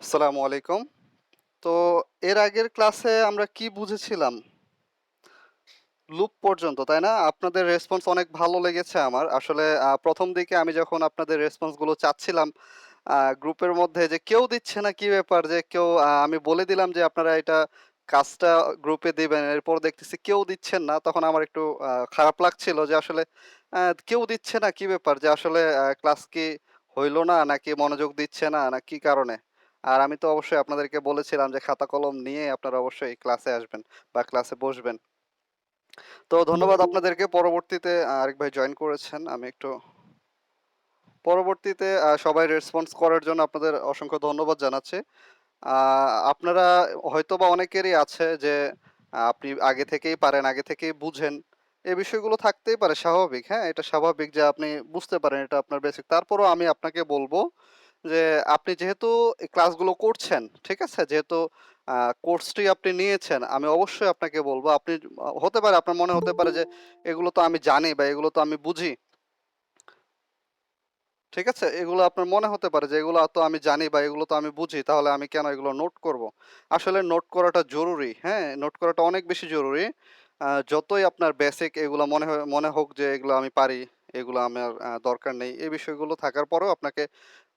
আসসালামু আলাইকুম। তো এর আগের ক্লাসে আমরা কি বুঝেছিলাম? লুপ পর্যন্ত, তাই না? আপনাদের রেসপন্স অনেক ভালো লেগেছে আমার। আসলে ১ম দিকে আমি যখন আপনাদের রেসপন্স গুলো চাচ্ছিলাম গ্রুপের মধ্যে যে কেউ দিচ্ছে না, কি ব্যাপার? যে কেউ আমি বলে দিলাম যে আপনারা এটা কাজটা গ্রুপে দিবেন। এরপর দেখতেছি কেউ দিচ্ছেন না। তখন আমার একটু খারাপ লাগছিল যে আসলে কেউ দিচ্ছে না, কি ব্যাপার? যে আসলে ক্লাস কি হইল না? নাকি মনোযোগ দিচ্ছে না? না কি কারণে? আর আমি তো অবশ্যই আপনাদেরকে বলেছিলাম যে খাতা কলম নিয়ে আপনারা অবশ্যই ক্লাসে আসবেন বা ক্লাসে বসবেন। তো ধন্যবাদ আপনাদেরকে। পরবর্তীতে আরেক ভাই জয়েন করেছেন। আমি একটু পরবর্তীতে সবাই রেসপন্স করার জন্য আপনাদের অসংখ্য ধন্যবাদ জানাচ্ছি। আপনারা হয়তোবা অনেকেরই আছে যে আপনি আগে থেকেই পারেন, আগে থেকেই বুঝেন। এই বিষয়গুলো থাকতেই পারে, স্বাভাবিক। হ্যাঁ? এটা স্বাভাবিক যে আপনি বুঝতে পারেন এটা আপনার বেসিক। তারপরেও আমি আপনাকে বলব যে আপনি যেহেতু এই ক্লাসগুলো করছেন, ঠিক আছে? যেহেতু কোর্সটি আপনি নিয়েছেন, আমি অবশ্যই আপনাকে বলব আপনি হতে পারে আপনার মনে হতে পারে যে এগুলো তো আমি জানি বা এগুলো তো আমি বুঝি। ঠিক আছে? এগুলো আপনার মনে হতে পারে যে এগুলো তো আমি জানি বা এগুলো তো আমি বুঝি। তাহলে আমি কেন এগুলো নোট করব? আসলে নোট করাটা জরুরি। হ্যাঁ? নোট করাটা অনেক বেশি জরুরি। যতই আপনার বেসিক এগুলো মনে হোক যে এগুলো আমি পারি, এগুলো আমার দরকার নেই। এই বিষয়গুলো থাকার পরেও আপনাকে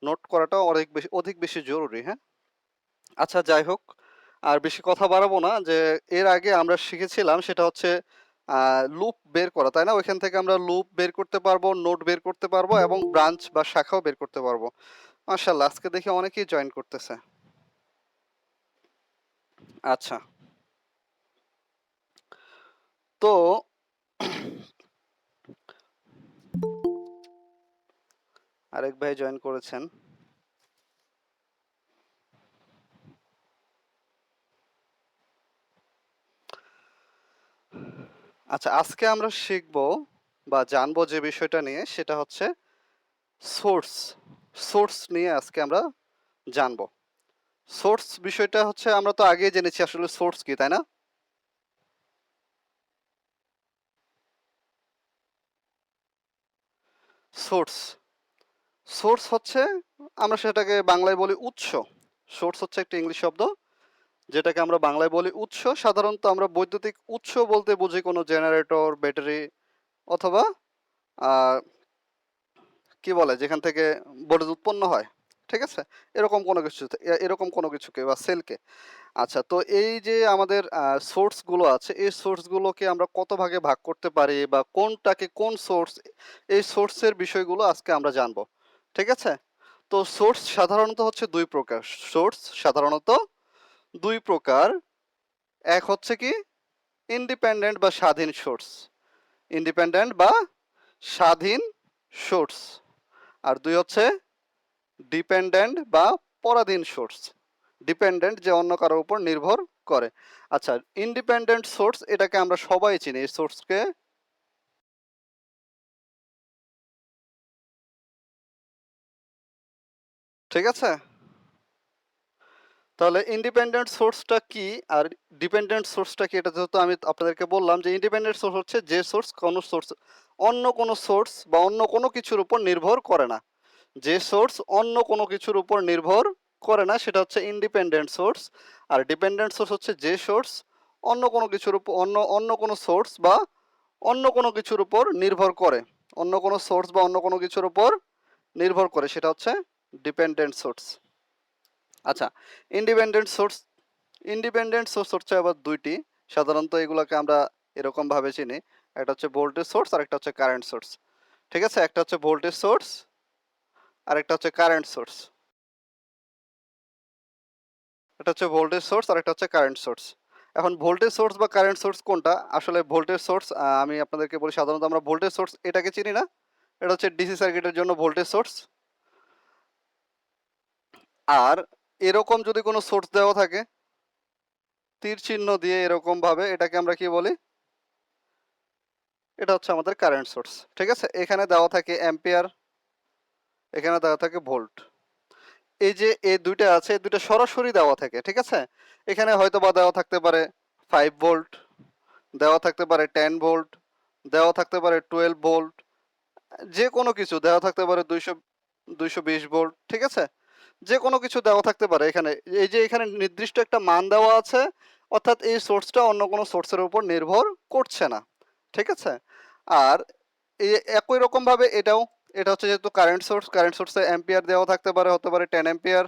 নোট করাটাও অধিক বেশি জরুরি। হ্যাঁ? আচ্ছা, যাই হোক। আর বেশি কথা বাড়াবো না। যে এর আগে আমরা শিখেছিলাম সেটা হচ্ছে লুপ বের করা, তাই না? ওইখান থেকে আমরা লুপ বের করতে পারবো, নোড বের করতে পারবো এবং ব্রাঞ্চ বা শাখাও বের করতে পারবো। মাশাআল্লাহ, আজকে দেখি অনেকেই জয়েন করতেছে। আচ্ছা। তো আরেক ভাই জয়েন করেছেন। আচ্ছা, আজকে আমরা শিখবো বা জানবো যে বিষয়টা নিয়ে সেটা হচ্ছে সোর্স। সোর্স নিয়ে আজকে আমরা জানবো। সোর্স বিষয়টা হচ্ছে আমরা তো আগেই জেনেছি আসলে সোর্স কি, তাই না? সোর্স সোর্স হচ্ছে, আমরা সেটাকে বাংলায় বলি উৎস। সোর্স হচ্ছে একটা ইংলিশ শব্দ যেটাকে আমরা বাংলায় বলি উৎস। সাধারণত আমরা বৈদ্যুতিক উৎস বলতে বুঝি কোনো জেনারেটর, ব্যাটারি অথবা আহ, কি বলে যেখান থেকে বৈদ্যুৎ উৎপন্ন হয়। ঠিক আছে? এরকম কোনো কিছু, এরকম কোনো কিছুকে বা সেলকে। আচ্ছা, তো এই যে আমাদের সোর্স গুলো আছে, এই সোর্স গুলোকে আমরা কত ভাগে ভাগ করতে পারি বা কোনটাকে কোন সোর্স, এই সোর্সের বিষয়গুলো আজকে আমরা জানবো। ঠিক আছে? তো সোর্স সাধারণত হচ্ছে দুই প্রকার। সোর্স সাধারণত দুই প্রকার। এক হচ্ছে কি ইন্ডিপেন্ডেন্ট বা স্বাধীন সোর্স। ইন্ডিপেন্ডেন্ট বা স্বাধীন সোর্স। আর দুই হচ্ছে ডিপেন্ডেন্ট বা পরাধীন সোর্স। ডিপেন্ডেন্ট যে অন্য কারোর উপর নির্ভর করে। আচ্ছা, ইন্ডিপেন্ডেন্ট সোর্স এটাকে আমরা সবাই চিনি। এই সোর্সকে, ঠিক আছে? তাহলে ইন্ডিপেন্ডেন্ট সোর্সটা কি আর ডিপেন্ডেন্ট সোর্সটা কি, এটা যেহেতু আমি আপনাদেরকে বললাম যে ইন্ডিপেন্ডেন্ট সোর্স হচ্ছে যে সোর্স কোনো সোর্স অন্য কোনো সোর্স বা অন্য কোনো কিছুর উপর নির্ভর করে না। যে সোর্স অন্য কোনো কিছুর উপর নির্ভর করে না সেটা হচ্ছে ইন্ডিপেন্ডেন্ট সোর্স। আর ডিপেন্ডেন্ট সোর্স হচ্ছে যে সোর্স অন্য কোনো কিছুর উপর অন্য অন্য কোনো সোর্স বা অন্য কোনো কিছুর উপর নির্ভর করে। অন্য কোনো সোর্স বা অন্য কোনো কিছুর উপর নির্ভর করে, সেটা হচ্ছে ডিপেন্ডেন্ট সোর্স। আচ্ছা, ইন্ডিপেন্ডেন্ট সোর্স ইন্ডিপেন্ডেন্ট সোর্স হচ্ছে আবার দুইটি। সাধারণত এগুলোকে আমরা এরকম ভাবে চিনি। একটা হচ্ছে ভোল্টেজ সোর্স আর একটা হচ্ছে কারেন্ট সোর্স। ঠিক আছে? একটা হচ্ছে ভোল্টেজ সোর্স আর একটা হচ্ছে কারেন্ট সোর্স। এটা হচ্ছে ভোল্টেজ সোর্স আর একটা হচ্ছে কারেন্ট সোর্স। এখন ভোল্টেজ সোর্স বা কারেন্ট সোর্স কোনটা? আসলে ভোল্টেজ সোর্স, আমি আপনাদেরকে বলি, সাধারণত আমরা ভোল্টেজ সোর্স এটাকে চিনি না। এটা হচ্ছে ডিসি সার্কিটের জন্য ভোল্টেজ সোর্স। আর এরকম যদি কোনো সোর্স দেওয়া থাকে তীর চিহ্ন দিয়ে এরকম ভাবে, এটাকে আমরা কি বলি? এটা হচ্ছে আমাদের কারেন্ট সোর্স। ঠিক আছে? এখানে দেওয়া থাকে অ্যাম্পিয়ার, এখানে দেওয়া থাকে ভোল্ট। এই যে এই দুইটা আছে, এই দুইটা সরাসরি দেওয়া থাকে। ঠিক আছে? এখানে হয়তো বা দেওয়া থাকতে পারে 5 ভোল্ট, দেওয়া থাকতে পারে 10 ভোল্ট, দেওয়া থাকতে পারে 12 ভোল্ট, যে কোনো কিছু দেওয়া থাকতে পারে 220 ভোল্ট। ঠিক আছে? যে কোনো কিছু দেওয়া থাকতে পারে এখানে। এই যে এখানে নির্দিষ্ট একটা মান দেওয়া আছে, অর্থাৎ এই সোর্সটা অন্য কোনো সোর্সের উপর নির্ভর করছে না। ঠিক আছে? আর একই রকমভাবে এটা হচ্ছে যেহেতু কারেন্ট সোর্সে অ্যাম্পিয়ার দেওয়া থাকতে পারে, হতে পারে 10 অ্যাম্পিয়ার,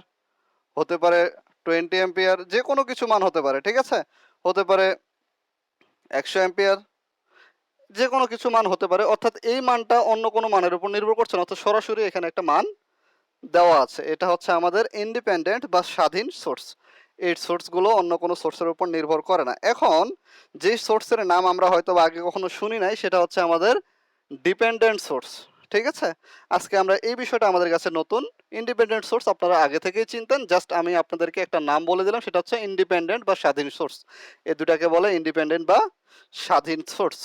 হতে পারে 20 অ্যাম্পিয়ার, যে কোনো কিছু মান হতে পারে। ঠিক আছে? হতে পারে 100 অ্যাম্পিয়ার, যে কোনো কিছু মান হতে পারে। অর্থাৎ এই মানটা অন্য কোনো মানের উপর নির্ভর করছে না, অর্থাৎ সরাসরি এখানে একটা মান দেওয়া আছে। এটা হচ্ছে আমাদের ইন্ডিপেন্ডেন্ট বা স্বাধীন সোর্স। এই সোর্সগুলো অন্য কোনো সোর্সের উপর নির্ভর করে না। এখন যে সোর্সের নাম আমরা হয়তো আগে কখনো শুনি নাই, সেটা হচ্ছে আমাদের ডিপেন্ডেন্ট সোর্স। ঠিক আছে? আজকে আমরা এই বিষয়টা আমাদের কাছে নতুন। ইন্ডিপেন্ডেন্ট সোর্স আপনারা আগে থেকেই চিনতেন, জাস্ট আমি আপনাদেরকে একটা নাম বলে দিলাম, সেটা হচ্ছে ইন্ডিপেন্ডেন্ট বা স্বাধীন সোর্স। এই দুটাকে বলে ইন্ডিপেন্ডেন্ট বা স্বাধীন সোর্স।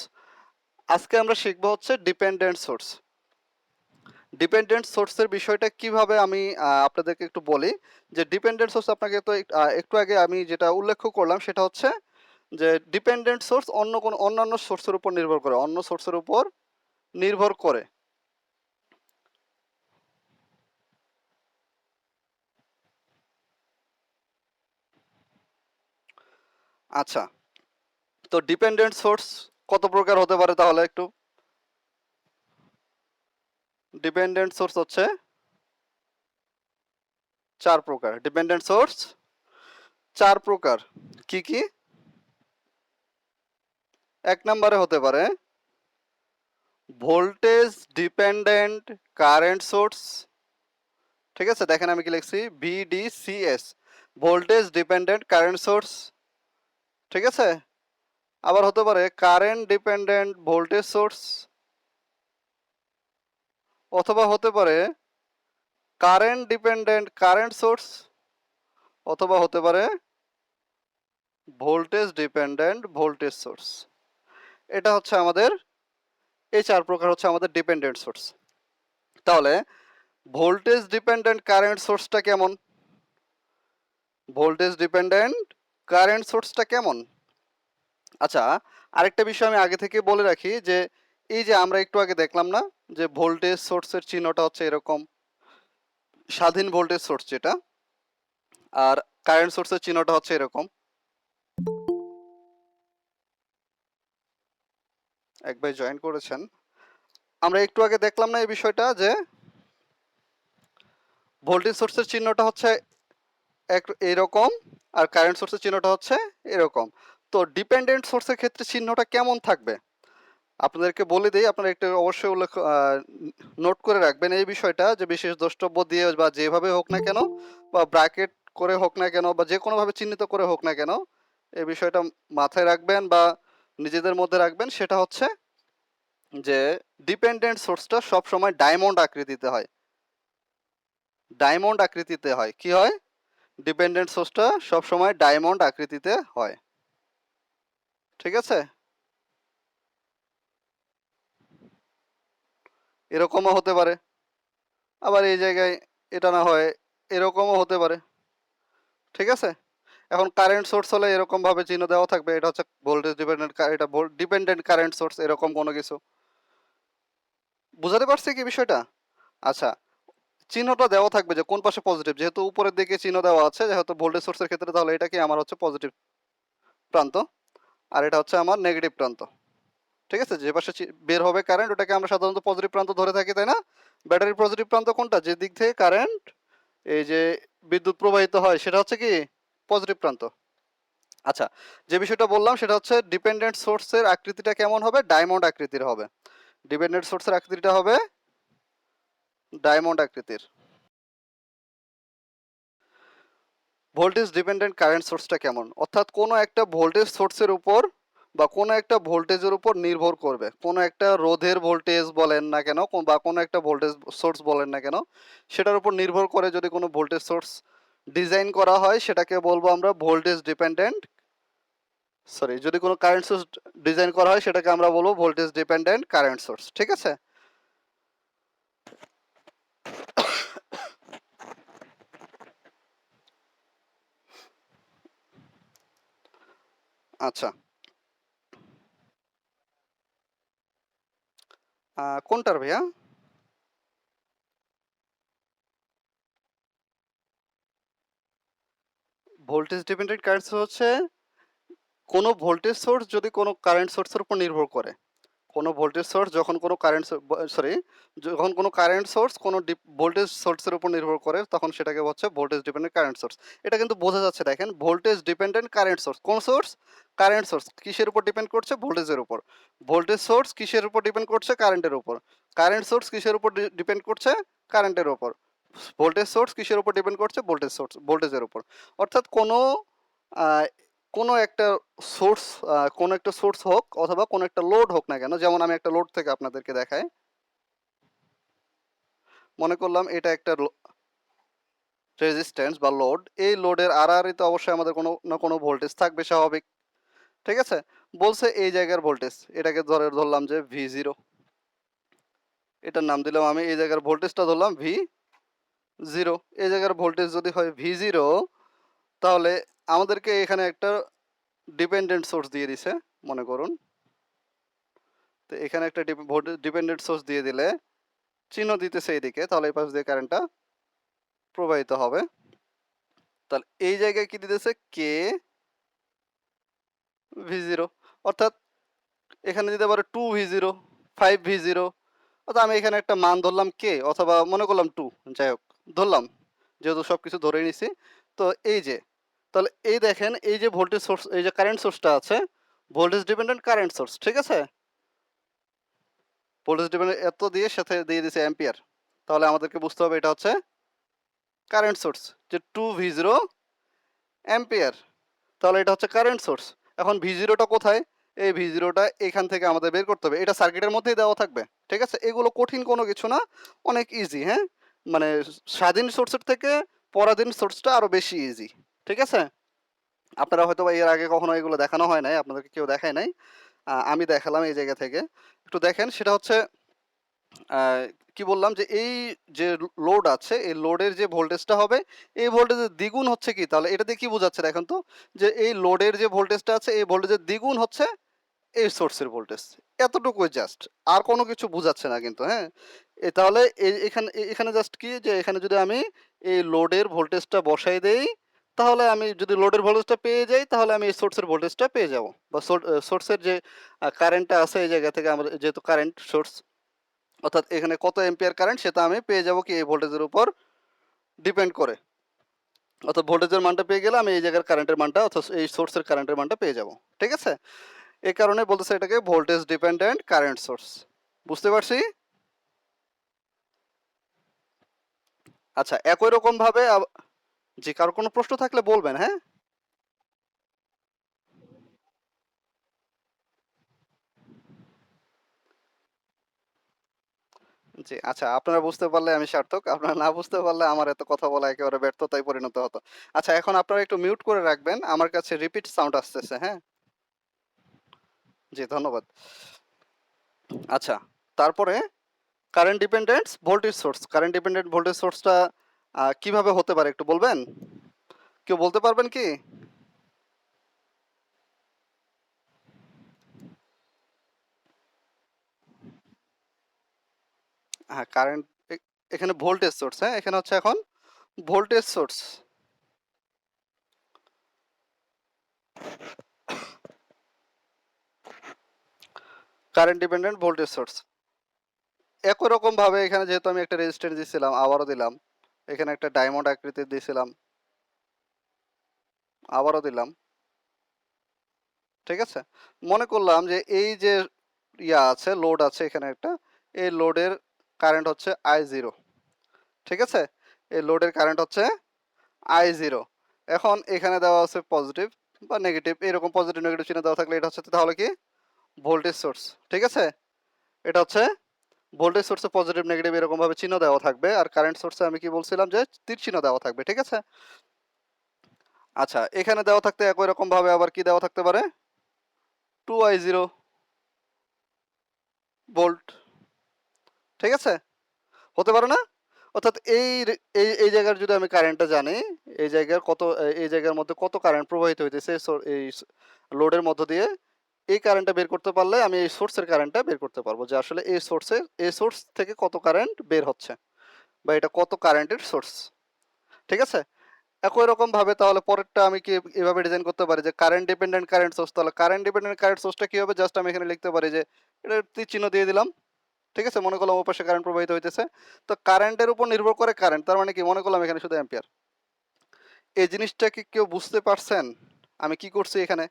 আজকে আমরা শিখবো হচ্ছে ডিপেন্ডেন্ট সোর্স। ডিপেন্ডেন্ট সোর্সের বিষয়টা কিভাবে আমি আপনাদেরকে একটু বলি। যে ডিপেন্ডেন্ট সোর্স আপনাকে তো একটু আগে আমি যেটা উল্লেখ করলাম, সেটা হচ্ছে যে ডিপেন্ডেন্ট সোর্স অন্যান্য সোর্সের উপর নির্ভর করে, অন্য সোর্সের উপর নির্ভর করে। আচ্ছা, তো ডিপেন্ডেন্ট সোর্স কত প্রকার হতে পারে তাহলে একটু। ডিপেন্ডেন্ট সোর্স হচ্ছে 4 প্রকার। ডিপেন্ডেন্ট সোর্স 4 প্রকার। কি কি? 1 নম্বরে হতে পারে ভোল্টেজ ডিপেন্ডেন্ট কারেন্ট সোর্স। ঠিক আছে? দেখেন আমি কি লিখছি, VDCS, voltage dependent current source. ঠিক আছে? আবার হতে পারে কারেন্ট ডিপেন্ডেন্ট ভোল্টেজ সোর্স, অথবা হতে পারে কারেন্ট ডিপেন্ডেন্ট কারেন্ট সোর্স, অথবা হতে পারে ভোল্টেজ ডিপেন্ডেন্ট ভোল্টেজ সোর্স। এটা হচ্ছে আমাদের, এই 4 প্রকার হচ্ছে আমাদের ডিপেন্ডেন্ট সোর্স। তাহলে ভোল্টেজ ডিপেন্ডেন্ট কারেন্ট সোর্সটা কেমন? ভোল্টেজ ডিপেন্ডেন্ট কারেন্ট সোর্সটা কেমন? আচ্ছা, আরেকটা বিষয় আমি আগে থেকে বলে রাখি যে এই যে আমরা একটু আগে দেখলাম না যে ভোল্টেজ সোর্সের চিহ্নটা হচ্ছে এরকম, স্বাধীন ভোল্টেজ সোর্স যেটা, আর কারেন্ট সোর্সের চিহ্নটা হচ্ছে এরকম। এক ভাই জয়েন করেছেন। আমরা একটু আগে দেখলাম না এই বিষয়টা যে ভোল্টেজ সোর্সের চিহ্নটা হচ্ছে এরকম, আর কারেন্ট সোর্সের চিহ্নটা হচ্ছে এরকম। তো ডিপেন্ডেন্ট সোর্সের ক্ষেত্রে চিহ্নটা কেমন থাকবে আপনাদেরকে বলে দিই, আপনারা একটু অবশ্যই নোট করে রাখবেন এই বিষয়টা, যে বিশেষ দ্রষ্টব্য দিয়ে বা যেভাবে হোক না কেন, বা ব্র্যাকেট করে হোক না কেন, বা যে কোনোভাবে চিহ্নিত করে হোক না কেন, এই বিষয়টা মাথায় রাখবেন বা নিজেদের মধ্যে রাখবেন। সেটা হচ্ছে যে ডিপেন্ডেন্ট সোর্সটা সবসময় ডায়মন্ড আকৃতিতে হয়। ডায়মন্ড আকৃতিতে হয়। কি হয়? ডিপেন্ডেন্ট সোর্সটা সবসময় ডায়মন্ড আকৃতিতে হয়। ঠিক আছে? এরকমও হতে পারে, আবার এই জায়গায় এটা না হয় এরকমও হতে পারে। ঠিক আছে? এখন কারেন্ট সোর্স হলে এরকম ভাবে চিহ্ন দেওয়া থাকবে, এটা হচ্ছে ভোল্টেজ ডিপেন্ডেন্ট, এটা ডিপেন্ডেন্ট কারেন্ট সোর্স, এরকম কোনো কিছু। বুঝাতে পারছি কি বিষয়টা? আচ্ছা, চিহ্নটা দেওয়া থাকবে যে কোন পাশে পজিটিভ, যেহেতু উপরের দিকে চিহ্ন দেওয়া আছে যেহেতু ভোল্টেজ সোর্সের ক্ষেত্রে, তাহলে এটা কি আমার হচ্ছে পজিটিভ প্রান্ত, আর এটা হচ্ছে আমার নেগেটিভ প্রান্ত। ঠিক আছে? যে পাশে বের হবে কারেন্ট, ওটাকে আমরা সাধারণত পজিটিভ প্রান্ত ধরে থাকি, তাই না? ব্যাটারির পজিটিভ প্রান্ত কোনটা? যে দিক থেকে কারেন্ট, এই যে বিদ্যুৎ প্রবাহিত হয়, সেটা হচ্ছে কি পজিটিভ প্রান্ত। আচ্ছা, যে বিষয়টা বললাম সেটা হচ্ছে ডিপেন্ডেন্ট সোর্সের আকৃতিটা কেমন হবে? ডায়মন্ড আকৃতির হবে। ডিপেন্ডেন্ট সোর্সের আকৃতিটা হবে ডায়মন্ড আকৃতির। ভোল্টেজ ডিপেন্ডেন্ট কারেন্ট সোর্সটা কেমন? অর্থাৎ কোনো একটা ভোল্টেজ সোর্সের উপর বা কোনো একটা ভোল্টেজের উপর নির্ভর করবে। কোনো একটা রোধের ভোল্টেজ বলেন না কেন, বা কোনো একটা ভোল্টেজ সোর্স বলেন না কেন, সেটার উপর নির্ভর করে যদি কোনো ভোল্টেজ সোর্স ডিজাইন করা হয়, সেটাকে বলবো আমরা ভোল্টেজ ডিপেন্ডেন্ট, সরি, যদি কোনো কারেন্ট সোর্স ডিজাইন করা হয়, সেটাকে আমরা বলবো ভোল্টেজ ডিপেন্ডেন্ট কারেন্ট সোর্স। ঠিক আছে? আচ্ছা, কোনটার ভাইয়া? ভোল্টেজ ডিপেন্ডেন্ট কারেন্ট সোর্স হচ্ছে কোনো ভোল্টেজ সোর্স যদি কোনো কারেন্ট সোর্সের উপর নির্ভর করে। কোনো ভোল্টেজ সোর্স যখন কোনো কারেন্ট সরি যখন কোনো কারেন্ট সোর্স কোনো ভোল্টেজ সোর্সের উপর নির্ভর করে তখন সেটাকে হচ্ছে ভোল্টেজ ডিপেন্ডেন্ট কারেন্ট সোর্স। এটা কিন্তু বোঝা যাচ্ছে দেখেন, ভোল্টেজ ডিপেন্ডেন্ট কারেন্ট সোর্স কোন সোর্স? কারেন্ট সোর্স কিসের উপর ডিপেন্ড করছে? ভোল্টেজের উপর। ভোল্টেজ সোর্স কিসের উপর ডিপেন্ড করছে? কারেন্টের উপর। কারেন্ট সোর্স কিসের উপর ডিপেন্ড করছে? কারেন্টের উপর। ভোল্টেজ সোর্স কিসের উপর ডিপেন্ড করছে? ভোল্টেজের উপর। অর্থাৎ আহ, কোনো একটা সোর্স কোনো একটা সোর্স হোক অথবা কোনো একটা লোড হোক না কেন, যেমন আমি একটা লোড থেকে আপনাদেরকে দেখাই। মনে করলাম এটা একটা রেজিস্ট্যান্স বা লোড। এই লোডের আড়াআড়িতে অবশ্যই আমাদের কোনো না কোনো ভোল্টেজ থাকবে, স্বাভাবিক। ঠিক আছে? বলছে এই জায়গার ভোল্টেজ, এটাকে ধরলাম যে V0, এটার নাম দিলাম আমি, এই জায়গার ভোল্টেজটা ধরলাম V0। এই জায়গার ভোল্টেজ যদি হয় V0, তাহলে আমাদেরকে এখানে একটা ডিপেন্ডেন্ট সোর্স দিয়ে দিছে মনে করুন। তো এখানে একটা ডিপেন্ডেন্ট সোর্স দিয়ে দিলে চিহ্ন দিতেছে এইদিকে, তাহলে এই পাশ দিয়ে কারেন্টটা প্রবাহিত হবে। তাহলে এই জায়গায় কি দিতেছে? V0, অর্থাৎ এখানে দিতে পারে 2V0, 5V0, অর্থাৎ আমি এখানে একটা মান ধরলাম অথবা মনে করলাম 2, যাই হোক ধরলাম, যেহেতু সব কিছু ধরেই নিছি। তো এই যে, তাহলে এই দেখেন এই যে ভোল্টেজ সোর্স, এই যে কারেন্ট সোর্সটা আছে, ভোল্টেজ ডিপেন্ডেন্ট কারেন্ট সোর্স, ঠিক আছে? ভোল্টেজ ডিপেন্ডেন্ট এত দিয়ে সাথে দিয়ে দিছে অ্যাম্পিয়ার, তাহলে আমাদেরকে বুঝতে হবে এটা হচ্ছে কারেন্ট সোর্স, যে 2V0 অ্যাম্পিয়ার। তাহলে এটা হচ্ছে কারেন্ট সোর্স। এখন V0টা কোথায়? এই V0টা এখান থেকে আমাদের বের করতে হবে, এটা সার্কিটের মধ্যেই দেওয়া থাকবে। ঠিক আছে? এগুলো কঠিন কোনো কিছু না, অনেক ইজি। হ্যাঁ, মানে স্বাধীন সোর্সের থেকে পরাধীন সোর্সটা আরো বেশি ইজি। ঠিক আছে? আপনারা হয়তো বা এর আগে কখনো এগুলো দেখানো হয় নাই, আপনাদেরকে কেউ দেখায় নাই, আমি দেখালাম এই জায়গা থেকে। একটু দেখেন, সেটা হচ্ছে কি বললাম যে এই যে লোড আছে, এই লোডের যে ভোল্টেজটা হবে, এই ভোল্টেজের দ্বিগুণ হচ্ছে কি? তাহলে এটা দিয়ে কি বোঝাচ্ছে দেখেন তো, যে এই লোডের যে ভোল্টেজটা আছে এই ভোল্টেজের দ্বিগুণ হচ্ছে এই সোর্সের ভোল্টেজ। এতটুকুই জাস্ট, আর কোনো কিছু বোঝাচ্ছে না কিন্তু। হ্যাঁ, তাহলে এখানে এখানে জাস্ট কি, যে এখানে যদি আমি এই লোডের ভোল্টেজটা বসাই দেই, তাহলে আমি যদি লোডের ভোল্টেজটা পেয়ে যাই, তাহলে আমি এই সোর্সের ভোল্টেজটা পেয়ে যাব, বা সোর্সের যে কারেন্টটা আছে এই জায়গা থেকে, আমাদের যেহেতু কারেন্ট সোর্স, অর্থাৎ এখানে কত এম্পিয়ার কারেন্ট সেটা আমি পেয়ে যাব কি এই ভোল্টেজের উপর ডিপেন্ড করে। অর্থাৎ ভোল্টেজের মানটা পেয়ে গেলে আমি এই জায়গার কারেন্টের মানটা, অর্থাৎ এই সোর্সের কারেন্টের মানটা পেয়ে যাব। ঠিক আছে? এই কারণে বলতেছে এটাকে ভোল্টেজ ডিপেন্ডেন্ট কারেন্ট সোর্স। বুঝতে পারছি? আচ্ছা, একই রকম ভাবে জি, কারো কোনো প্রশ্ন থাকলে বলবেন। হ্যাঁ, জি, আচ্ছা, আপনারা বুঝতে পারলে আমি সার্থক, আপনারা না বুঝতে পারলে আমার এত কথা বলা একেবারে ব্যর্থতায় পরিণত হতো। আচ্ছা, এখন আপনারা একটু মিউট করে রাখবেন, আমার কাছে রিপিট সাউন্ড আসতেছে। হ্যাঁ, জি, ধন্যবাদ। আচ্ছা, তারপরে current dependent voltage source. Current dependent voltage সোর্সটা কিভাবে হতে পারে একটু বলবেন? কেউ বলতে পারবেন কি? হ্যাঁ, কারেন্ট, এখানে ভোল্টেজ সোর্স। হ্যাঁ, এখানে হচ্ছে এখন voltage source. Current dependent voltage source. একই রকম ভাবে এখানে যেহেতু আমি একটা রেজিস্ট্যান্স দিয়েছিলাম, আবারও দিলাম। এখানে একটা ডায়মন্ড আকৃতির দিয়েছিলাম, আবারও দিলাম। ঠিক আছে? মনে করলাম যে এই যে আছে, লোড আছে এখানে একটা, এই লোডের কারেন্ট হচ্ছে I0। ঠিক আছে? এই লোডের কারেন্ট হচ্ছে I0। এখন এখানে দেওয়া আছে পজিটিভ বা নেগেটিভ, এরকম পজিটিভ নেগেটিভ চিহ্ন দেওয়া থাকলে এটা হচ্ছে তাহলে কি ভোল্টেজ সোর্স। ঠিক আছে? এটা হচ্ছে ভোল্টেজ সোর্সে পজিটিভ নেগেটিভ এরকম ভাবে চিহ্ন দেওয়া থাকবে, আর কারেন্ট সোর্সে আমি কি বলছিলাম যে তীর চিহ্ন দেওয়া থাকবে। ঠিক আছে? আচ্ছা, এখানে দেওয়া থাকতে একই রকম ভাবে আবার কি দেওয়া থাকতে পারে? 2I0 volt. ঠিক আছে? হতে পারে না? অর্থাৎ এই জায়গার যদি আমি কারেন্টটা জানি, এই জায়গার মধ্যে কত কারেন্ট প্রবাহিত হইতেছে এই লোডের মধ্য দিয়ে, এই কারেন্টটা বের করতে পারলে আমি এই সোর্সের কারেন্টটা বের করতে পারবো, যে আসলে এই সোর্স থেকে কত কারেন্ট বের হচ্ছে, বা এটা কত কারেন্টের সোর্স। ঠিক আছে? একই রকম ভাবে তাহলে পরেরটা আমি কি এভাবে ডিজাইন করতে পারি যে কারেন্ট ডিপেন্ডেন্ট কারেন্ট সোর্স, তাহলে কারেন্ট ডিপেন্ডেন্ট কারেন্ট সোর্সটা কি হবে, জাস্ট আমি এখানে লিখতে পারি যে এটা তীর চিহ্ন দিয়ে দিলাম। ঠিক আছে, মনে করলাম ওপাশে কারেন্ট প্রবাহিত হইতেছে, তো কারেন্টের উপর নির্ভর করে কারেন্ট, তার মানে কি মনে করলাম এখানে শুধু অ্যাম্পিয়ার। এই জিনিসটা কি কেউ বুঝতে পারছেন আমি কি করছি এখানে,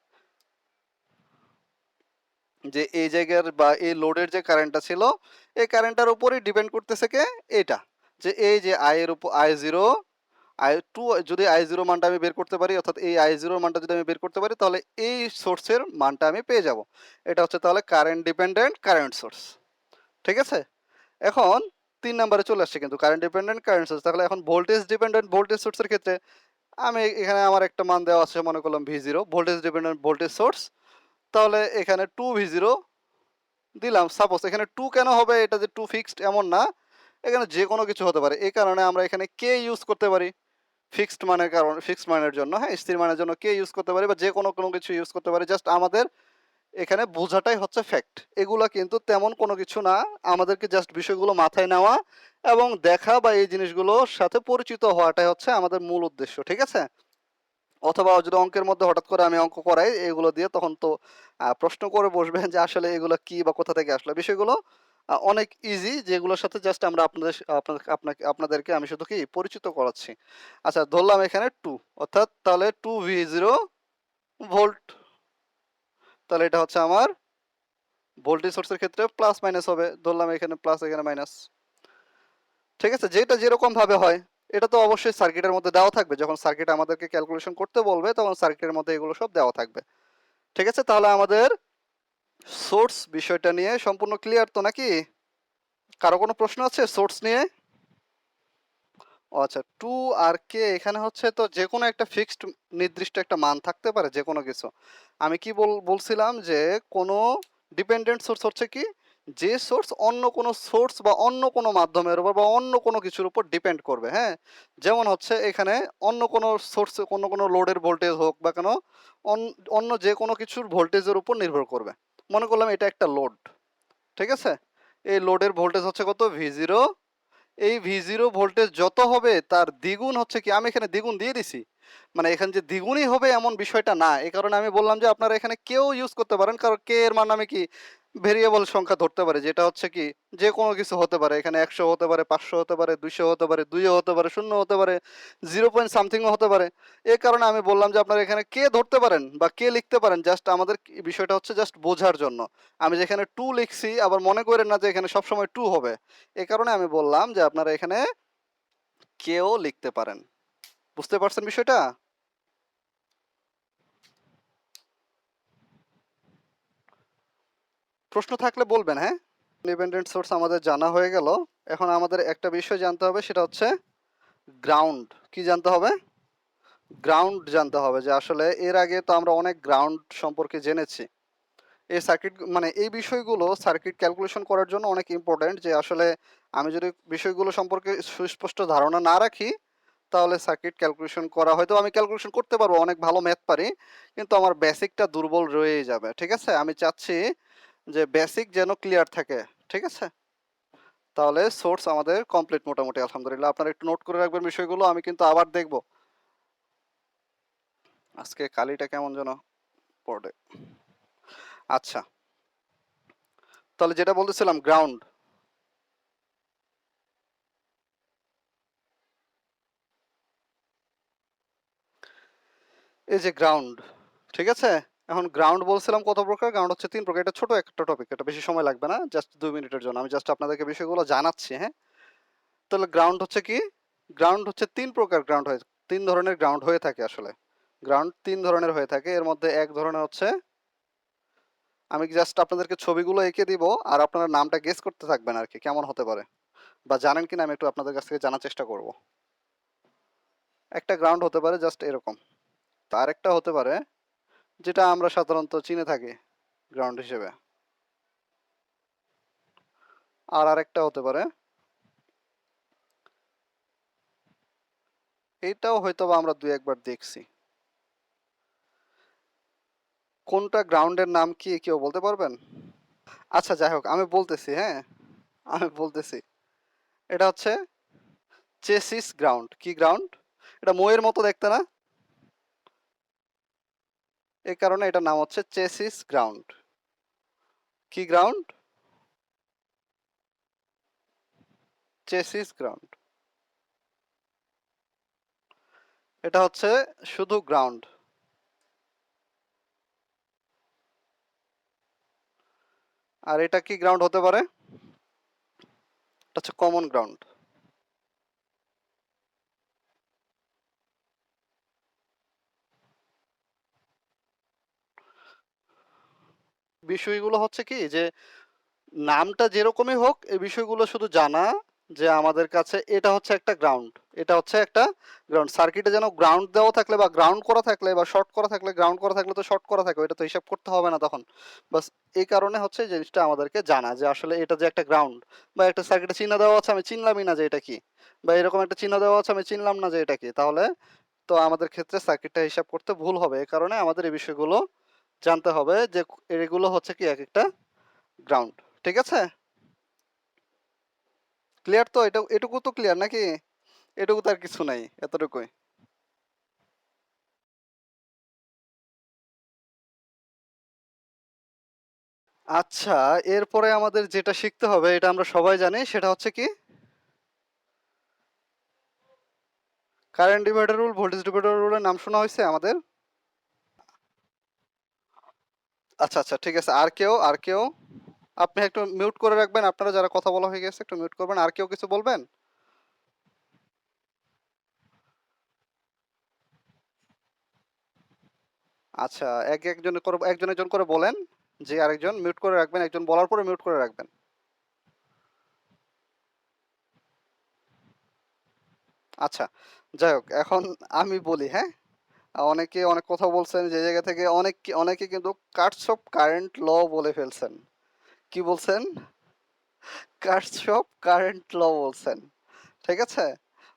যে এই জায়গার বা এই লোডের যে কারেন্টটা ছিল এই কারেন্টটার উপরই ডিপেন্ড করতেছে কে, এটা যে এই যে আই এর উপর আই জিরো আই টু, যদি আই জিরো মানটা আমি বের করতে পারি, অর্থাৎ এই আই জিরোর মানটা যদি আমি বের করতে পারি তাহলে এই সোর্সের মানটা আমি পেয়ে যাব। এটা হচ্ছে তাহলে কারেন্ট ডিপেন্ডেন্ট কারেন্ট সোর্স। ঠিক আছে, এখন 3 নাম্বারে চলে আসছে কিন্তু কারেন্ট ডিপেন্ডেন্ট কারেন্ট সোর্স। তাহলে এখন ভোল্টেজ ডিপেন্ডেন্ট ভোল্টেজ সোর্সের ক্ষেত্রে আমি এখানে আমার একটা মান দেওয়া আছে, মনে করলাম V0 voltage dependent voltage source, তাহলে এখানে 2V0 দিলাম। সাপোজ এখানে 2 কেন হবে, এটা যে 2 ফিক্সড এমন না, এখানে যে কোনো কিছু হতে পারে, এই কারণে আমরা এখানে কে ইউজ করতে পারি ফিক্সড মানের কারণ, ফিক্সড মানের জন্য, হ্যাঁ স্থির মানের জন্য কে ইউজ করতে পারি বা যে কোনো কোনো কিছু ইউজ করতে পারি, জাস্ট আমাদের এখানে বোঝাটাই হচ্ছে ফ্যাক্ট। এগুলা কিন্তু তেমন কোনো কিছু না, আমাদেরকে জাস্ট বিষয়গুলো মাথায় নেওয়া এবং দেখা বা এই জিনিসগুলোর সাথে পরিচিত হওয়াটাই হচ্ছে আমাদের মূল উদ্দেশ্য। ঠিক আছে, অথবা যদি অঙ্কের মধ্যে হঠাৎ করে আমি অঙ্ক করাই এগুলো দিয়ে, তখন তো প্রশ্ন করে বসবেন যে আসলে এগুলো কি বা কোথা থেকে আসলো। বিষয়গুলো অনেক ইজি, যেগুলোর সাথে জাস্ট আমরা আপনাদেরকে আমি শুধু কি পরিচিত করাচ্ছি। আচ্ছা ধরলাম এখানে 2, অর্থাৎ তাহলে 2V0 ভোল্ট, তাহলে এটা হচ্ছে আমার ভোল্টেজ সোর্সের ক্ষেত্রে প্লাস মাইনাস হবে, ধরলাম এখানে প্লাস এখানে মাইনাস। ঠিক আছে, যেটা যেরকম ভাবে হয় এটা তো অবশ্যই সার্কিটের মধ্যে দেওয়া থাকবে, যখন সার্কিট আমাদেরকে ক্যালকুলেশন করতে বলবে তখন সার্কিটের মধ্যে এগুলো সব দেওয়া থাকবে। ঠিক আছে, তাহলে আমাদের সোর্স বিষয়টা নিয়ে সম্পূর্ণ ক্লিয়ার তো নাকি? কারো কোনো প্রশ্ন আছে সোর্স নিয়ে? ও আচ্ছা, 2 আর কে এখানে হচ্ছে তো যে কোনো একটা ফিক্সড নির্দিষ্ট একটা মান থাকতে পারে যে কোনো কিছু। আমি কি বলছিলাম যে কোনো ডিপেন্ডেন্ট সোর্স হচ্ছে কি, যে সোর্স অন্য কোনো সোর্স বা অন্য কোনো মাধ্যমের উপর বা অন্য কোনো কিছুর উপর ডিপেন্ড করবে। হ্যাঁ, যেমন হচ্ছে এখানে অন্য কোনো সোর্স, অন্য কোনো লোডের ভোল্টেজ হোক বা কোনো অন্য যে কোনো কিছুর ভোল্টেজের উপর নির্ভর করবে। মনে করলাম এটা একটা লোড, ঠিক আছে, এই লোডের ভোল্টেজ হচ্ছে কত V0, এই V0 ভোল্টেজ যত হবে তার দ্বিগুণ হচ্ছে কি, আমি এখানে দ্বিগুণ দিয়ে দিছি, মানে এখানে যে দ্বিগুণই হবে এমন বিষয়টা না, এই কারণে আমি বললাম যে আপনারা এখানে কেউ ইউজ করতে পারেন, কারণ কে এর মান আমি কি ভেরিয়েবল সংখ্যা ধরতে পারে, যেটা হচ্ছে কি যে কোনো কিছু হতে পারে, এখানে 100 হতে পারে, 500 হতে পারে, 200 হতে পারে, 2 হতে পারে, 0 হতে পারে, 0 পয়েন্ট সামথিংও হতে পারে। এই কারণে আমি বললাম যে আপনারা এখানে কে ধরতে পারেন বা কে লিখতে পারেন, জাস্ট আমাদের বিষয়টা হচ্ছে জাস্ট বোঝার জন্য। আমি যেখানে 2 লিখছি আবার মনে করেন না যে এখানে সবসময় 2 হবে, এই কারণে আমি বললাম যে আপনারা এখানে কেও লিখতে পারেন। বুঝতে পারছেন বিষয়টা? প্রশ্ন থাকলে বলবেন, হ্যাঁ। ইন্ডিপেন্ডেন্ট সোর্স আমাদের জানা হয়ে গেল, এখন আমাদের একটা বিষয় জানতে হবে, সেটা হচ্ছে গ্রাউন্ড। কি জানতে হবে? গ্রাউন্ড জানতে হবে, যে আসলে এর আগে তো আমরা অনেক গ্রাউন্ড সম্পর্কে জেনেছি। এই সার্কিট মানে এই বিষয়গুলো সার্কিট ক্যালকুলেশন করার জন্য অনেক ইম্পর্ট্যান্ট, যে আসলে আমি যদি বিষয়গুলো সম্পর্কে সুস্পষ্ট ধারণা না রাখি তাহলে সার্কিট ক্যালকুলেশন করা, হয়তো আমি ক্যালকুলেশন করতে পারবো, অনেক ভালো ম্যাথ পারি, কিন্তু আমার বেসিকটা দুর্বল রয়েই যাবে। ঠিক আছে, আমি চাচ্ছি যে বেসিক যেন ক্লিয়ার থাকে। ঠিক আছে, তাহলে সোর্স আমাদের কমপ্লিট মোটামুটি আলহামদুলিল্লাহ। আপনারা একটু নোট করে রাখবেন বিষয়গুলো, আমি কিন্তু আবার দেখব। আজকে কালিটা কেমন যেন পড়ে। আচ্ছা, তাহলে যেটা বলতেছিলাম গ্রাউন্ড, এই যে গ্রাউন্ড, ঠিক আছে, এখন গ্রাউন্ড বলছিলাম কত প্রকার, গ্রাউন্ড হচ্ছে 3 প্রকার। এটা ছোট একটা টপিক, এটা বেশি সময় লাগবে না, জাস্ট 2 মিনিটের জন্য আমি জাস্ট আপনাদেরকে বিষয়গুলো জানাচ্ছি। হ্যাঁ, তাহলে গ্রাউন্ড হচ্ছে কি, গ্রাউন্ড হচ্ছে 3 প্রকার গ্রাউন্ড হয়ে, 3 ধরনের গ্রাউন্ড হয়ে থাকে আসলে। গ্রাউন্ড 3 ধরনের হয়ে থাকে, এর মধ্যে এক ধরনের হচ্ছে, আমি জাস্ট আপনাদেরকে ছবিগুলো এঁকে দিব আর আপনারা নামটা গেস করতে থাকবেন আর কি কেমন হতে পারে, বা জানেন কিনা আমি একটু আপনাদের কাছ থেকে জানার চেষ্টা করব। একটা গ্রাউন্ড হতে পারে জাস্ট এরকম, তার একটা হতে পারে যেটা আমরা সাধারণত চিনে থাকি গ্রাউন্ড হিসেবে, আর আরেকটা হতে পারে, এইটাও হয়তো বা আমরা 2-1বার দেখছি। কোনটা গ্রাউন্ডের নাম কি কেউ বলতে পারবেন? আচ্ছা যাই হোক আমি বলতেছি, হ্যাঁ আমি বলতেছি, এটা হচ্ছে চেসিস গ্রাউন্ড। কি গ্রাউন্ড? এটা মইয়ের মতো দেখতে না, এই কারণে এটার নাম হচ্ছে চেসিস গ্রাউন্ড। কি গ্রাউন্ড? Chassis ground. এটা হচ্ছে শুধু গ্রাউন্ড। আর এটা কি গ্রাউন্ড হতে পারে? এটা হচ্ছে কমন গ্রাউন্ড। বিষয়গুলো হচ্ছে কি যে নামটা যেরকমই হোক এই বিষয়গুলো শুধু জানা যে আমাদের কাছে এটা হচ্ছে একটা গ্রাউন্ড, এটা হচ্ছে একটা গ্রাউন্ড। সার্কিটে যেন গ্রাউন্ড দেওয়া থাকলে বা গ্রাউন্ড করা থাকলে বা শর্ট করা থাকলে, গ্রাউন্ড করা থাকলে তো শর্ট করা থাকবে, এটা তো হিসাব করতে হবে না তখন। বাস এই কারণে হচ্ছে এই জিনিসটা আমাদেরকে জানা যে আসলে এটা যে একটা গ্রাউন্ড, বা একটা সার্কিটে চিহ্ন দেওয়া আছে আমি চিনলামই না যে এটা কি, বা এরকম একটা চিহ্ন দেওয়া আছে আমি চিনলাম না যে এটা কি, তাহলে তো আমাদের ক্ষেত্রে সার্কিটটা হিসাব করতে ভুল হবে। এই কারণে আমাদের এই বিষয়গুলো জানতে হবে যে এগুলো হচ্ছে কি এক একটা গ্রাউন্ড। ঠিক আছে? ক্লিয়ার তো? এটা এটুকু তো ক্লিয়ার নাকি? এটুকু তো আর কিছু নাই, এতটুকুই। আচ্ছা, এরপরে আমাদের যেটা শিখতে হবে এটা আমরা সবাই জানি, সেটা হচ্ছে কি current divider rule, voltage divider রুলের নাম শোনা হয়েছে আমাদের? আচ্ছা আচ্ছা, ঠিক আছে। আর কেউ? আর কেউ? আপনি একটু মিউট করে রাখবেন, আপনারা যারা কথা বলা হয়ে গেছে একটু মিউট করবেন। আর কেউ কিছু বলবেন? আচ্ছা, এক একজন করে, একজন একজন করে বলেন। যে আরেকজন মিউট করে রাখবেন, একজন বলার পরে মিউট করে রাখবেন। আচ্ছা, যাই হোক, এখন আমি বলি, হ্যাঁ? অনেকে অনেক কথা বলছেন যে জায়গা থেকে, অনেকে কিন্তু কার্টস অফ কারেন্ট ল বলে ফেলছেন। কি বলছেন? কার্টস অফ কারেন্ট ল বলছেন। ঠিক আছে?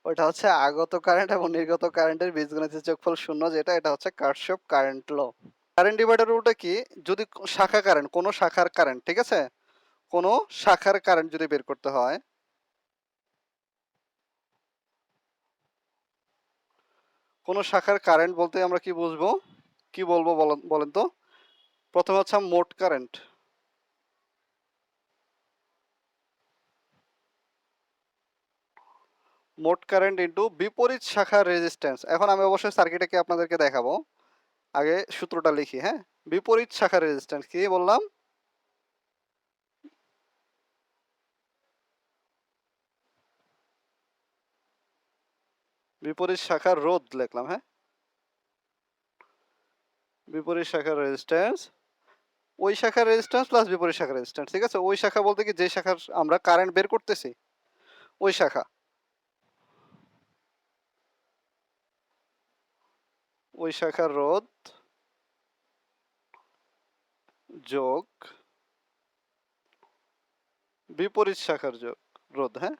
ওইটা হচ্ছে আগত কারেন্ট এবং নির্গত কারেন্টের বীজগণিতের যোগফল শূন্য, যেটা এটা হচ্ছে Kirchhoff's of current law. Current divider রুলটা কি? যদি শাখা কারেন্ট, কোনো শাখার কারেন্ট, ঠিক আছে, কোনো শাখার কারেন্ট যদি বের করতে হয়, কোনো শাখার কারেন্ট বলতে আমরা কি বুঝবো, কি বলবো বলেন বলেন তো? প্রথমে হচ্ছে মোট কারেন্ট। মোট কারেন্ট ইনটু বিপরীত শাখার রেজিস্ট্যান্স। এখন আমি অবশ্যই সার্কিটে আপনাদেরকে দেখাবো, আগে সূত্রটা লিখি, হ্যাঁ? বিপরীত শাখার রেজিস্ট্যান্স কি বললাম? বিপরীত শাখার রোধ লিখলাম, হ্যাঁ? বিপরীত শাখার রেজিস্ট্যান্স, ওই শাখার রেজিস্ট্যান্স প্লাস বিপরীত শাখার রেজিস্ট্যান্স। ঠিক আছে? ওই শাখা বলতে কি যে শাখার আমরা কারেন্ট বের করতেছি, ওই শাখা, ওই শাখার রোধ যোগ বিপরীত শাখার যোগ রোধ, হ্যাঁ?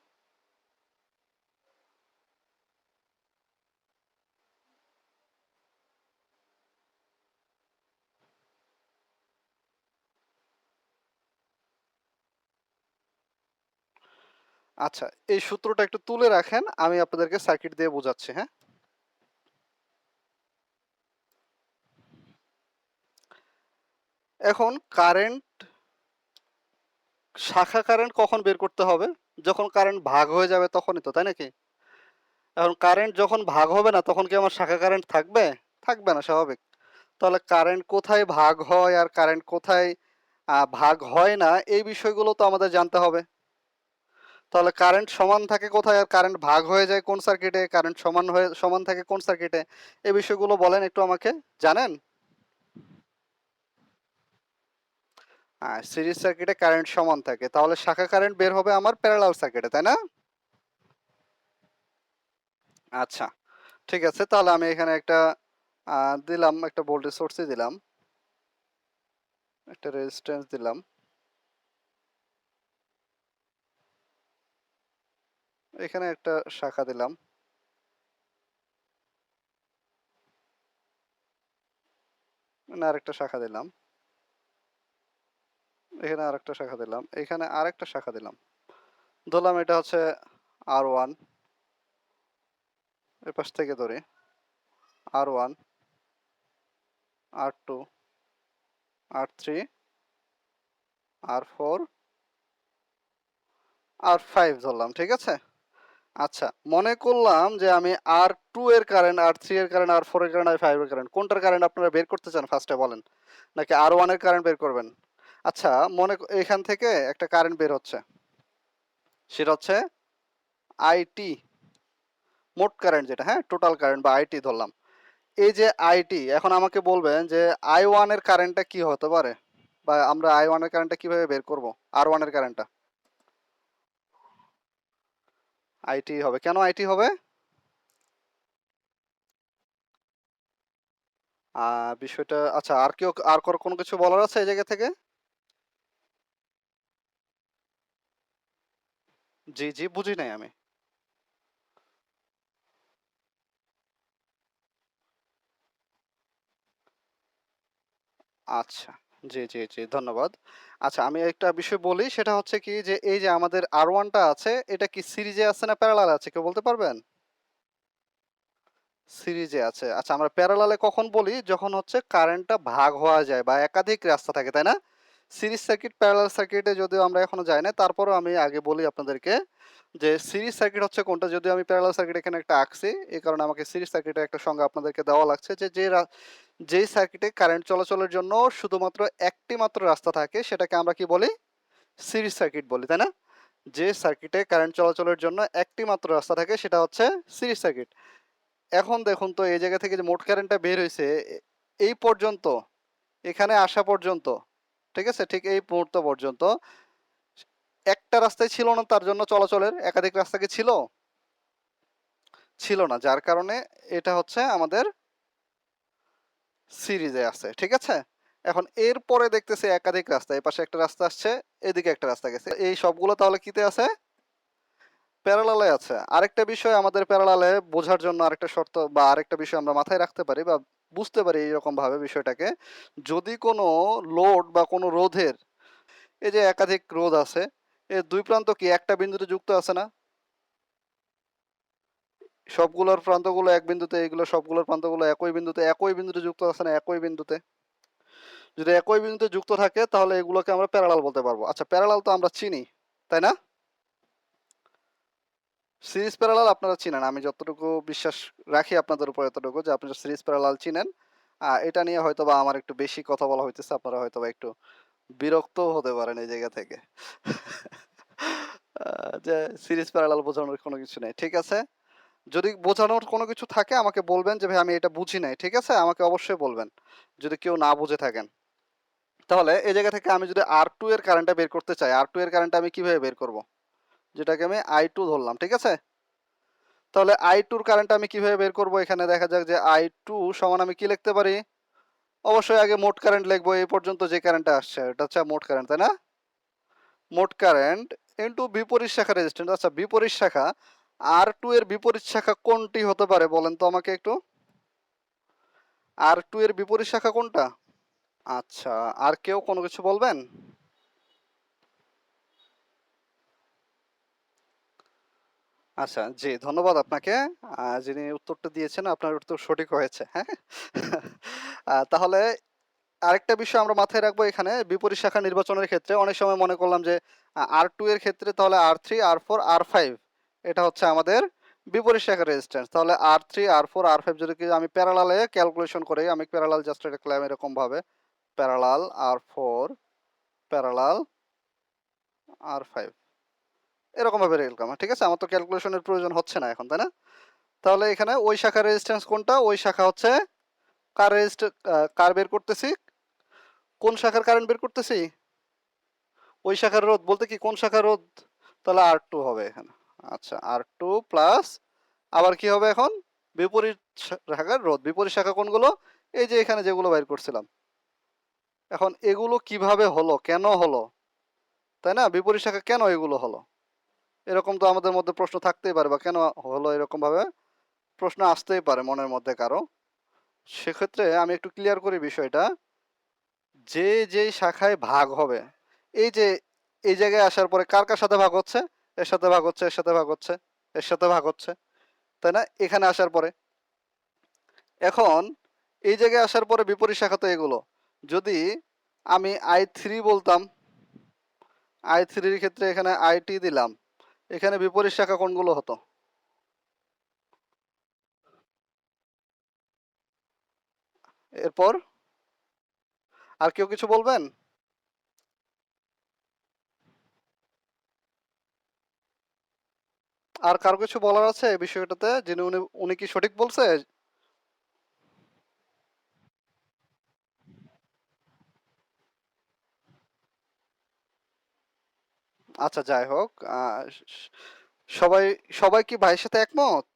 আচ্ছা, এই সূত্রটা একটু তুলে রাখেন, আমি আপনাদেরকে সার্কিট দিয়ে বোঝাচ্ছি, হ্যাঁ? এখন কারেন্ট, শাখা কারেন্ট কখন বের করতে হবে? যখন কারেন্ট ভাগ হয়ে যাবে তখনই তো, তাই নাকি? এখন কারেন্ট যখন ভাগ হবে না তখন কি আমার শাখা কারেন্ট থাকবে? থাকবে না, স্বাভাবিক। তাহলে কারেন্ট কোথায় ভাগ হয় আর কারেন্ট কোথায় ভাগ হয় না, এই বিষয়গুলো তো আমাদের জানতে হবে। তাহলে কারেন্ট সমান থাকে কোথায় আর কারেন্ট ভাগ হয়ে যায় কোন সার্কিটে, কারেন্ট সমান থাকে কোন সার্কিটে, এই বিষয়গুলো বলেন একটু আমাকে। জানেন? সিরিজ সার্কিটে কারেন্ট সমান থাকে, তাহলে শাখা কারেন্ট বের হবে আমার প্যারালাল সার্কিটে, তাই না? আচ্ছা, ঠিক আছে, তাহলে আমি এখানে একটা দিলাম, একটা ভোল্টেজ সোর্সই দিলাম, একটা রেজিস্ট্যান্স দিলাম, এখানে একটা শাখা দিলাম, এখানে আরেকটা শাখা দিলাম, এখানে আরেকটা শাখা দিলাম, এখানে আরেকটা শাখা দিলাম। ধরলাম এটা হচ্ছে R1, এর পাশ থেকে ধরি R1 R2 R3 R4 R5 ধরলাম, ঠিক আছে। আচ্ছা, মনে করলাম যে আমি R2 এর কারেন্ট, R3 এর কারেন্ট, R4 এর কারেন্ট, R5 এর কারেন্ট, কোনটার কারেন্ট আপনারা বের করতে চান ফার্স্টে বলেন, নাকি R1 এর কারেন্ট বের করবেন? আচ্ছা, এখান থেকে একটা কারেন্ট বের হচ্ছে, সেটা হচ্ছে আইটি, মোট কারেন্ট যেটা, হ্যাঁ, টোটাল কারেন্ট বা আইটি ধরলাম। এই যে আইটি, এখন আমাকে বলবেন যে I1 এর কারেন্টটা কি হতে পারে, বা আমরা I1 এর কারেন্টটা কিভাবে বের করব, R1 এর কারেন্টটা? আইটি হবে, কেন আইটি হবে? বিষয়টা আচ্ছা, আর কেউ আর কোনো কিছু বলার আছে এই জায়গা থেকে? জি, জি, বুঝি নাই আমি। আচ্ছা। জি, জি, জি, ধন্যবাদ। আচ্ছা, আমি একটা বিষয় বলি, সেটা হচ্ছে কি যে এই যে আমাদের R1 টা আছে, এটা কি সিরিজে আছে না প্যারালালে আছে কেউ বলতে পারবেন? সিরিজে আছে। আচ্ছা, আমরা প্যারালালে কখন বলি? যখন হচ্ছে কারেন্টটা ভাগ হওয়া যায় বা একাধিক রাস্তা থাকে, তাই না? সিরিজ সার্কিট, প্যারালাল সার্কিটে যদিও আমরা এখনো যাই না, তারপরেও আমি আগে বলি আপনাদেরকে যে সিরিজ সার্কিট হচ্ছে কোনটা। যদিও আমি প্যারালাল সার্কিট এখানে একটা আঁকছি, এই কারণে আমাকে সিরিজ সার্কিটের একটা সংজ্ঞা আপনাদেরকে দেওয়া লাগছে যে যেই সার্কিটে কারেন্ট চলাচলের জন্য শুধুমাত্র একটি মাত্র রাস্তা থাকে, সেটাকে আমরা কি বলি? সিরিজ সার্কিট বলি, তাই না? যে সার্কিটে কারেন্ট চলাচলের জন্য একটি মাত্র রাস্তা থাকে, সেটা হচ্ছে সিরিজ সার্কিট। এখন দেখুন তো, এই জায়গা থেকে যে মোট কারেন্টটা বের হয়েছে, এই পর্যন্ত, এখানে আসা পর্যন্ত, ঠিক আছে, ঠিক এই মুহূর্ত পর্যন্ত একটা রাস্তায় ছিল না, তার জন্য চলাচলের একাধিক রাস্তা কি ছিল? ছিল না, যার কারণে এটা হচ্ছে আমাদের সিরিজে আছে, ঠিক আছে। এখন এর পরে দেখতেছি একাধিক রাস্তা, এই পাশে একটা রাস্তা আসছে, এদিকে একটা রাস্তা গেছে, এই সবগুলো তাহলে কিতে আছে? প্যারালালে আছে। আরেকটা বিষয় আমাদের প্যারালালে বোঝার জন্য, আরেকটা শর্ত বা আরেকটা বিষয় আমরা মাথায় রাখতে পারি বা বুঝতে পারি এইরকম ভাবে বিষয়টাকে, যদি কোনো লোড বা কোনো রোধের, এই যে একাধিক রোধ আছে, এর দুই প্রান্ত কি একটা বিন্দুতে যুক্ত আছে না? সবগুলোর প্রান্তগুলো এক বিন্দুতে, এগুলো সবগুলোর প্রান্তগুলো একই বিন্দুতে যুক্ত আছে না? একই বিন্দুতে, যদি একই বিন্দুতে যুক্ত থাকে তাহলে এগুলোকে আমরা প্যারালাল বলতে পারবো। আচ্ছা, প্যারালাল তো আমরা চিনি, তাই না? সিরিজ প্যারালাল আপনারা চিনেন, আমি যতটুকু বিশ্বাস রাখি আপনাদের উপর এতটুকু যে আপনারা সিরিজ প্যারালাল চিনেন। এটা নিয়ে হয়তোবা আমার একটু বেশি কথা বলা হইতেছে, আপনারা হয়তোবা একটু বিরক্তও হতে পারেন এই জায়গা থেকে। যে সিরিজ প্যারালাল বোঝানোর কোনো কিছু নেই, ঠিক আছে। যদি বোঝানোর কোনো কিছু থাকে আমাকে বলবেন যে ভাই আমি এটা বুঝি নাই, ঠিক আছে, আমাকে অবশ্যই বলবেন যদি কেউ না বুঝে থাকেন। তাহলে এই জায়গা থেকে আমি যদি R2 এর কারেন্টটা বের করতে চাই, R2 এর কারেন্টটা আমি কিভাবে বের করব? যেটাকে আমি I2 ধরলাম, ঠিক আছে। তাহলে I2 এর কারেন্টটা আমি কিভাবে বের করব? এখানে দেখা যাক যে I2 সমান আমি কি লিখতে পারি? অবশ্যই আগে মোট কারেন্ট লিখবো, এই পর্যন্ত যে কারেন্টটা আসছে এটা হচ্ছে মোট কারেন্ট, তাই না? মোট কারেন্ট ইনটু বিপরীত শাখা রেজিস্ট্যান্স। আচ্ছা, বিপরীত শাখা, R2 এর বিপরীত শাখা কোনটি হতে পারে বলেন তো আমাকে একটু? R2 এর বিপরীত শাখা কোনটা? আচ্ছা, আর কেউ কোনো কিছু বলবেন? আচ্ছা, জি, ধন্যবাদ আপনাকে। যিনি উত্তরটা দিয়েছেন, আপনার উত্তর সঠিক হয়েছে, হ্যাঁ? তাহলে আরেকটা বিষয় আমরা মাথায় রাখবো, এখানে বিপরীত শাখা নির্বাচনের ক্ষেত্রে অনেক সময় মনে করলাম যে R2 এর ক্ষেত্রে তাহলে R3 R4 R5 এটা হচ্ছে আমাদের বিপরীত শাখা রেজিস্ট্যান্স। তাহলে R3 R4 R5 যদি কি আমি প্যারালালে ক্যালকুলেশন করি, আমি প্যারালাল জাস্ট এটা লিখলাম এরকম ভাবে, প্যারালাল R4 প্যারালাল R5, এরকম ভাবে লিখলাম, ঠিক আছে। আমার তো ক্যালকুলেশনের প্রয়োজন হচ্ছে না এখন, তাই না? তাহলে এখানে ওই শাখার রেজিস্ট্যান্স কোনটা? ওই শাখা হচ্ছে কার রেজিস্ট্যান্স, কার বের করতেছি, কোন শাখার কারেন্ট বের করতেছি? ওই শাখার রোধ বলতে কি কোন শাখার রোধ? তাহলে R2 হবে এখানে। আচ্ছা, R2 প্লাস আবার কি হবে এখন? বিপরীত শাখার রোধ। বিপরীত শাখা কোনগুলো? এই যে এখানে যেগুলো বাইর করছিলাম। এখন এগুলো কিভাবে হলো, কেন হলো, তাই না? বিপরীত শাখা কেন এগুলো হলো? এরকম তো আমাদের মধ্যে প্রশ্ন থাকতেই পারে, বা কেন হলো এরকম ভাবে প্রশ্ন আসতেই পারে মনের মধ্যে কারো। সেক্ষেত্রে আমি একটু ক্লিয়ার করি বিষয়টা, যে যেই শাখায় ভাগ হবে, এই যে এই জায়গায় আসার পরে কার কার সাথে ভাগ হচ্ছে? এর সাথে ভাগ হচ্ছে, এর সাথে ভাগ হচ্ছে, এর সাথে ভাগ হচ্ছে, তাই না, এখানে আসার পরে। এখন এই জায়গায় আসার পরে বিপরীত শাখা তো এগুলো। যদি আমি I3 বলতাম, I3-র ক্ষেত্রে এখানে IT দিলাম, এখানে বিপরীত শাখা কোনগুলো হতো? এরপর আর কেউ কিছু বলবেন? আর কারো কিছু বলার আছে এই বিষয়টাতে, যিনি উনি উনি কি সঠিক বলছে? আচ্ছা, যাই হোক, সবাই সবাই কি ভাইয়ের সাথে একমত?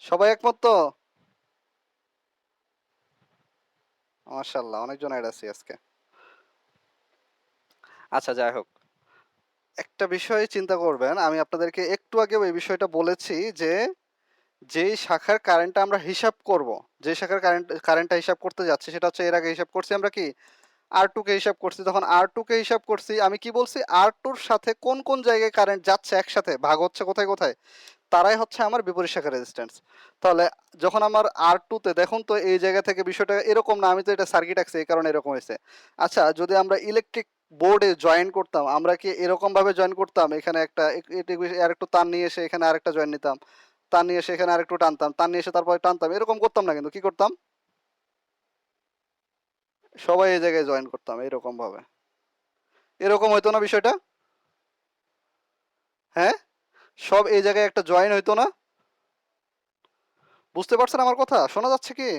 সবাই একমত তো? মাশাআল্লাহ, অনেকজন অ্যাড আছি আজকে। আচ্ছা, যাই হোক, একটা বিষয় চিন্তা করবেন, আমি আপনাদেরকে একটু আগেও এই বিষয়টা বলেছি যে যেই শাখার কারেন্টটা আমরা হিসাব করব, যে শাখার কারেন্টটা হিসাব করতে যাচ্ছি সেটা হচ্ছে, এর আগে হিসাব করছি আমরা কি R2 কে হিসাব করছি। তখন R2 কে হিসাব করছি, আমি কি বলছি, R2-র সাথে কোন কোন জায়গায় কারেন্ট যাচ্ছে একসাথে ভাগ হচ্ছে কোথায় কোথায়, তারাই হচ্ছে আমার বিপরীত শাখার রেজিস্ট্যান্স। তাহলে যখন আমার R2 তে দেখুন তো, এই জায়গা থেকে বিষয়টা এরকম না, আমি তো এটা সার্কিট আঁকছি এই কারণে এরকম হয়েছে। আচ্ছা, যদি আমরা ইলেকট্রিক বোর্ডে জয়েন করতাম, আমরা কি এরকম ভাবে জয়েন করতাম, এখানে একটা আর একটু তার নিয়ে এসে এখানে আরেকটা জয়েন নিতাম, তার নিয়ে এসে এখানে আরেকটু টানতাম, তার নিয়ে এসে তারপরে টানতাম, এরকম করতাম না, কিন্তু কি করতাম, সবাই এই জায়গায় জয়েন করতাম এরকম ভাবে। এরকম হইতো না বিষয়টা? হ্যাঁ, সব এই জায়গায় একটা জয়েন হইতো না? বুঝতে পারছেন আমার কথা? শোনা যাচ্ছে কি?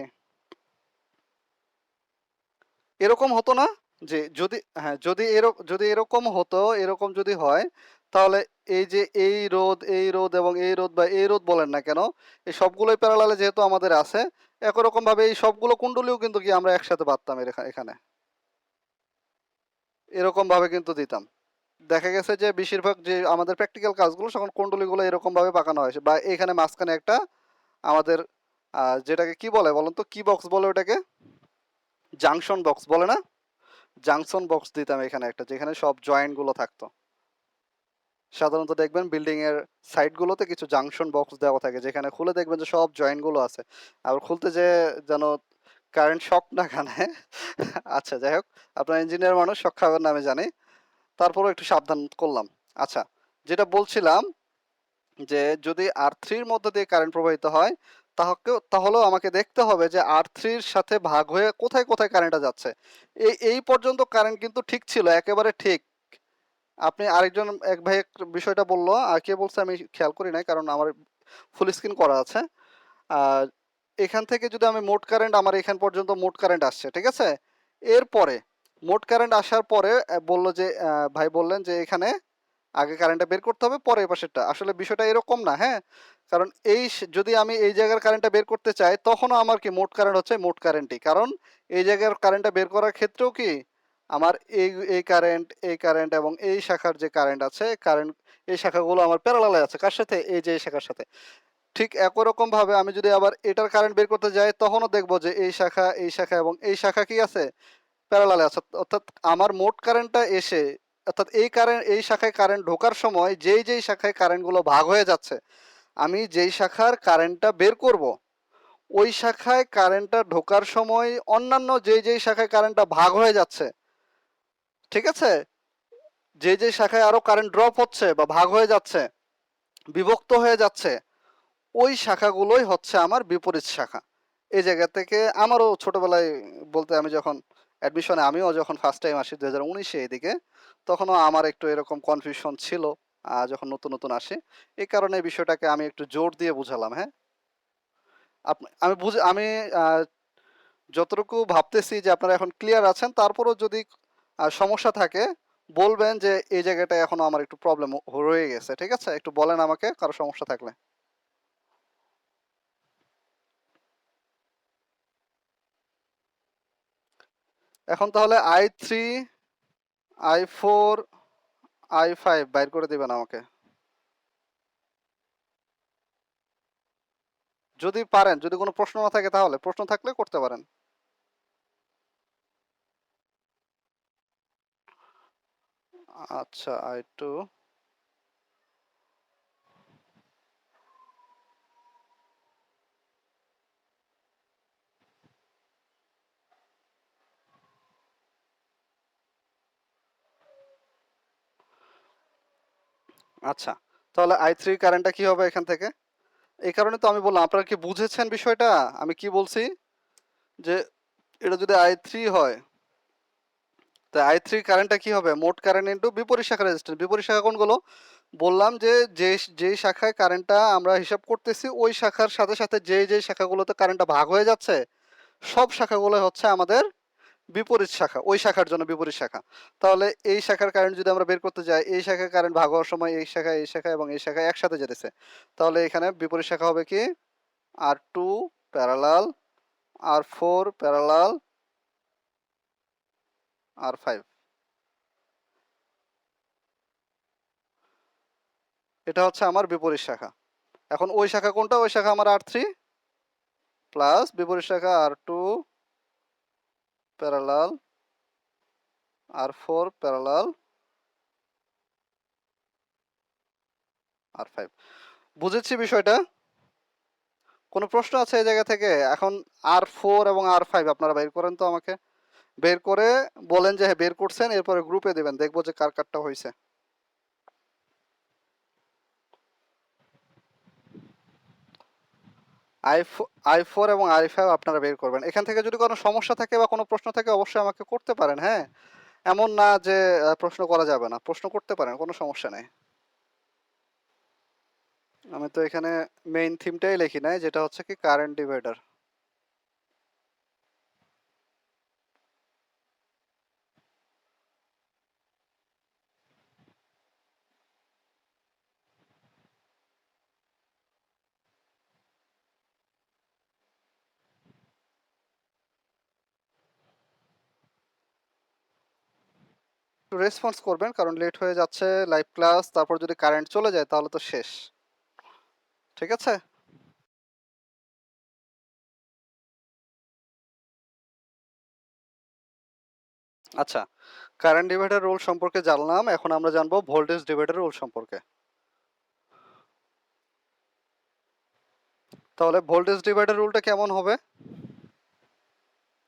এরকম হতো না? যে যদি, হ্যাঁ, যদি এরকম হতো, এরকম যদি হয়, তাহলে এই যে এই রোধ এবং এই রোধ বা এই রোধ বলেন না কেন, এই সবগুলোই প্যারালালে যেহেতু আমাদের আছে, একই রকম ভাবে এই সবগুলো কুণ্ডলীও কিন্তু কি আমরা একসাথে বাঁধতাম এখানে, এরকম ভাবে কিন্তু দিতাম। দেখা গেছে যে বেশিরভাগ যে আমাদের প্র্যাকটিক্যাল কাজগুলো তখন কুণ্ডলীগুলো এরকম ভাবে পাকানো হয়েছে, বা এখানে মাঝখানে একটা আমাদের যেটাকে কি বলে বলুন তো, কি বক্স বলে ওটাকে? জাংশন বক্স বলে না? জাংশন বক্স দিতাম এখানে একটা, যেখানে সব জয়েন্ট গুলো থাকতো। সাধারণত দেখবেন বিল্ডিং এর সাইড গুলোতে কিছু জাংশন বক্স দেওয়া থাকে, যেখানে খুলে দেখবেন যে সব জয়েন্ট গুলো আছে। আর খুলতে যে যেন কারেন্ট শক না খানে। আচ্ছা, যাই হোক, আপনার ইঞ্জিনিয়ার মানুষ, শক খাবেন না আমি জানি, তারপরেও একটু সাবধান করলাম। আচ্ছা, যেটা বলছিলাম, যে যদি R3-র মধ্যে দিয়ে কারেন্ট প্রবাহিত হয়, তাহলেও আমাকে দেখতে হবে যে R3-র সাথে ভাগ হয়ে কোথায় কোথায় কারেন্টটা যাচ্ছে। এই পর্যন্ত কারেন্ট কিন্তু ঠিক ছিল, একেবারে ঠিক। আপনি আরেকজন এক ভাই বিষয়টা বললো, আর কে বলছে আমি খেয়াল করি নাই, কারণ আমার ফুল স্ক্রিন করা আছে। আর এখান থেকে যদি আমি মোট কারেন্ট, আমার এখান পর্যন্ত মোট কারেন্ট আসছে, ঠিক আছে, এরপরে মোট কারেন্ট আসার পরে বললো যে ভাই বললেন যে এখানে আগে কারেন্টটা বের করতে হবে, পরে এই পাশেরটা। আসলে বিষয়টা এরকম না, হ্যাঁ, কারণ যদি আমি এই জায়গার কারেন্টটা বের করতে চাই, তখনও আমার কি মোট কারেন্ট হচ্ছে মোট কারেন্টই, কারণ এই জায়গার কারেন্টটা বের করার ক্ষেত্রেও কি আমার এই কারেন্ট এবং এই শাখার যে কারেন্ট আছে, কারেন্ট, এই শাখাগুলো আমার প্যারালালে আছে কার সাথে, এই যে এই শাখার সাথে। ঠিক একই রকম ভাবে আমি যদি আবার এটার কারেন্ট বের করতে যাই, তখনও দেখবো যে এই শাখা এবং এই শাখা কি আছে, প্যারালালে আছে। অর্থাৎ আমার মোট কারেন্টটা এসে, অর্থাৎ এই শাখায় কারেন্ট ঢোকার সময় যেই শাখায় কারেন্টগুলো ভাগ হয়ে যাচ্ছে, আমি যেই শাখার কারেন্টটা বের করব, ওই শাখায় কারেন্টটা ঢোকার সময় অন্যান্য যেই শাখায় কারেন্টটা ভাগ হয়ে যাচ্ছে, ঠিক আছে, যেই শাখায় আরো কারেন্ট ড্রপ হচ্ছে বা ভাগ হয়ে যাচ্ছে, বিভক্ত হয়ে যাচ্ছে, ওই শাখাগুলোই হচ্ছে আমার বিপরীত শাখা। এই জায়গা থেকে আমারও ছোটবেলায়, বলতে আমি যখন অ্যাডমিশনে, আমিও যখন ফার্স্ট টাইম আসি 2019-এ এদিকে, তখনও আমার একটু এরকম কনফিউশন ছিল, যখন নতুন নতুন আসি। এই কারণে এই বিষয়টাকে আমি একটু জোর দিয়ে বুঝালাম, হ্যাঁ। আমি আহ, যতটুকু ভাবতেছি যে আপনারা এখন ক্লিয়ার আছেন, তারপরও যদি সমস্যা থাকে বলবেন যে এই জায়গাটায় এখনো আমার একটু প্রবলেম রয়ে গেছে, ঠিক আছে, একটু বলেন আমাকে কারো সমস্যা থাকলে। এখন তাহলে I3, I4, I5 বাইর করে দিবেন আমাকে, যদি পারেন। যদি কোনো প্রশ্ন না থাকে, তাহলে প্রশ্ন থাকলে করতে পারেন। আচ্ছা, I2, আচ্ছা, তাহলে I3 কারেন্টটা কি হবে এখান থেকে? এই কারণে তো আমি বললাম, আপনারা কি বুঝেছেন বিষয়টা? আমি কি বলছি? যে এটা যদি I3 হয়, তা I3 কারেন্টটা কি হবে? মোট কারেন্ট ইনটু বিপরীত শাখা রেজিস্ট্যান্স। বিপরীত শাখা কোনগুলো? বললাম যে যেই শাখায় কারেন্টটা আমরা হিসাব করতেছি ওই শাখার সাথে সাথে যেই শাখাগুলোতে কারেন্টটা ভাগ হয়ে যাচ্ছে সব শাখাগুলো হচ্ছে আমাদের বিপরীত শাখা, ওই শাখার জন্য বিপরীত শাখা। তাহলে এই শাখার কারেন্ট যদি আমরা বের করতে যাই, এই শাখার কারেন্ট ভাগ হওয়ার সময় এই শাখা এবং এই শাখা একসাথে যেতেছে, তাহলে এখানে বিপরীত শাখা হবে কি? R2 parallel R4 parallel R5। এটা হচ্ছে আমার বিপরীত শাখা। এখন ওই শাখা কোনটা? ওই শাখা আমার R3 প্লাস বিপরীত শাখা R2 parallel R4 parallel R5। বুঝেছি বিষয়টা? কোনো প্রশ্ন আছে এই জায়গা থেকে? এখন R4 এবং R5 আপনারা বের করেন তো আমাকে। বের করে বলেন যে হ্যাঁ বের করছেন, এরপরে গ্রুপে দিবেন, দেখবো যে কার কারটা হয়েছে। I4 এবং I5 আপনারা বের করবেন। এখান থেকে যদি কোনো সমস্যা থাকে বা কোনো প্রশ্ন থাকে অবশ্যই আমাকে করতে পারেন, হ্যাঁ? এমন না যে প্রশ্ন করা যাবে না, প্রশ্ন করতে পারেন, কোনো সমস্যা নেই। আমি তো এখানে মেইন থিমটাই লিখি নাই, যেটা হচ্ছে কি কারেন্ট ডিভাইডার। রেসপন্স করবেন কারণ লেট হয়ে যাচ্ছে লাইভ ক্লাস, তারপর যদি কারেন্ট চলে যায় তাহলে তো শেষ। ঠিক আছে? আচ্ছা, কারেন্ট ডিভাইডার রুল সম্পর্কে জানলাম, এখন আমরা জানবো ভোল্টেজ ডিভাইডার রুল সম্পর্কে। তাহলে ভোল্টেজ ডিভাইডার রুলটা কেমন হবে?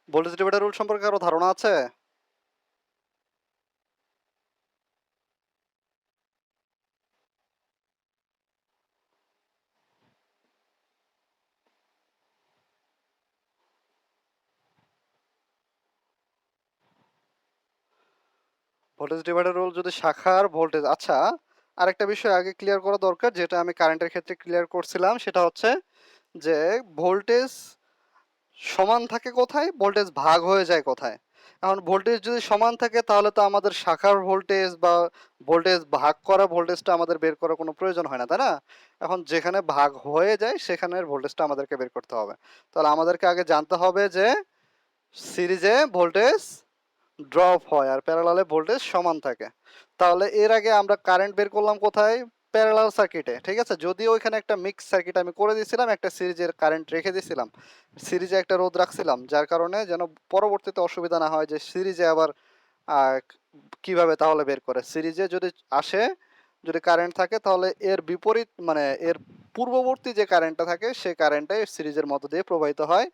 ভোল্টেজ ডিভাইডার রুল সম্পর্কে কারো ধারণা আছে? ভোল্টেজ ডিভাইডার রুল যদি শাখার ভোল্টেজ, আচ্ছা আরেকটা বিষয় আগে ক্লিয়ার করা দরকার, যেটা আমি কারেন্টের ক্ষেত্রে ক্লিয়ার করছিলাম, সেটা হচ্ছে যে ভোল্টেজ সমান থাকে কোথায়, ভোল্টেজ ভাগ হয়ে যায় কোথায়। এখন ভোল্টেজ যদি সমান থাকে তাহলে তো আমাদের শাখার ভোল্টেজ বা ভোল্টেজ ভাগ করা ভোল্টেজটা আমাদের বের করার কোনো প্রয়োজন হয় না, তাই না? এখন যেখানে ভাগ হয়ে যায় সেখানের ভোল্টেজটা আমাদেরকে বের করতে হবে। তাহলে আমাদেরকে আগে জানতে হবে যে সিরিজে ভোল্টেজ ড্রপ হয় আর প্যারালালে ভোল্টেজ সমান থাকে। তাহলে এর আগে আমরা কারেন্ট বের করলাম কোথায়? প্যারালাল সার্কিটে, ঠিক আছে? যদিও ওইখানে একটা মিক্স সার্কিট আমি করে দিয়েছিলাম, একটা সিরিজের কারেন্ট রেখে দিয়েছিলাম, সিরিজে একটা রোধ রাখছিলাম, যার কারণে যেন পরবর্তীতে অসুবিধা না হয় যে সিরিজে আবার আহ, কিভাবে তাহলে বের করে। সিরিজে যদি আসে, যদি কারেন্ট থাকে তাহলে এর বিপরীত মানে এর পূর্ববর্তী যে কারেন্টটা থাকে সেই কারেন্টটাই সিরিজের মধ্য দিয়ে প্রবাহিত হয়,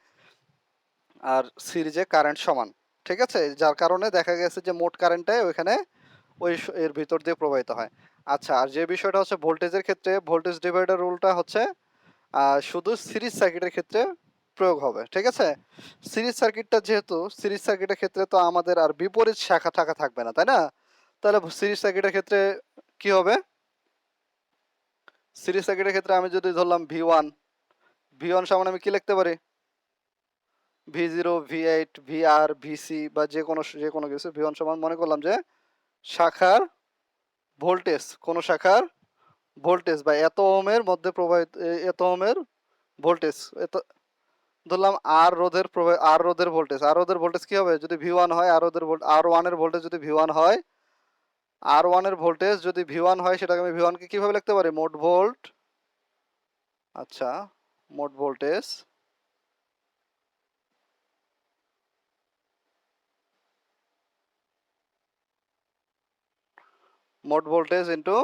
আর সিরিজে কারেন্ট সমান। ঠিক আছে? যার কারণে দেখা গেছে যে মোট কারেন্টটাই ওইখানে এর ভিতর দিয়ে প্রবাহিত হয়। আচ্ছা, আর যে বিষয়টা হচ্ছে ভোল্টেজের ক্ষেত্রে ভোল্টেজ ডিভাইডার রুলটা হচ্ছে শুধু সিরিজ সার্কিটের ক্ষেত্রে প্রয়োগ হবে। ঠিক আছে? সিরিজ সার্কিটটা যেহেতু সিরিজ সার্কিটের ক্ষেত্রে তো আমাদের আর বিপরীত শাখা থাকা থাকবে না, তাই না? তাহলে সিরিজ সার্কিটের ক্ষেত্রে কি হবে? সিরিজ সার্কিটের ক্ষেত্রে আমি যদি ধরলাম ভি ওয়ান সমান আমি কি লিখতে পারি? V0 V8 VR VC বা যে কোনো কিছু। V1 সমান মনে করলাম যে শাখার ভোল্টেজ, কোন শাখার ভোল্টেজ বা এত ওহমের মধ্যে প্রবাহিত এত ওহমের ভোল্টেজ, এত ধরলাম আর রোধের ভোল্টেজ, কি হবে যদি V1 হয়? আর ওয়ান এর ভোল্টেজ যদি V1 হয়, আর ওয়ানের ভোল্টেজ যদি V1 হয়, সেটাকে আমি V1 কে কিভাবে লিখতে পারি? মোট ভোল্ট, আচ্ছা, মোট ভোল্টেজ ইন্টু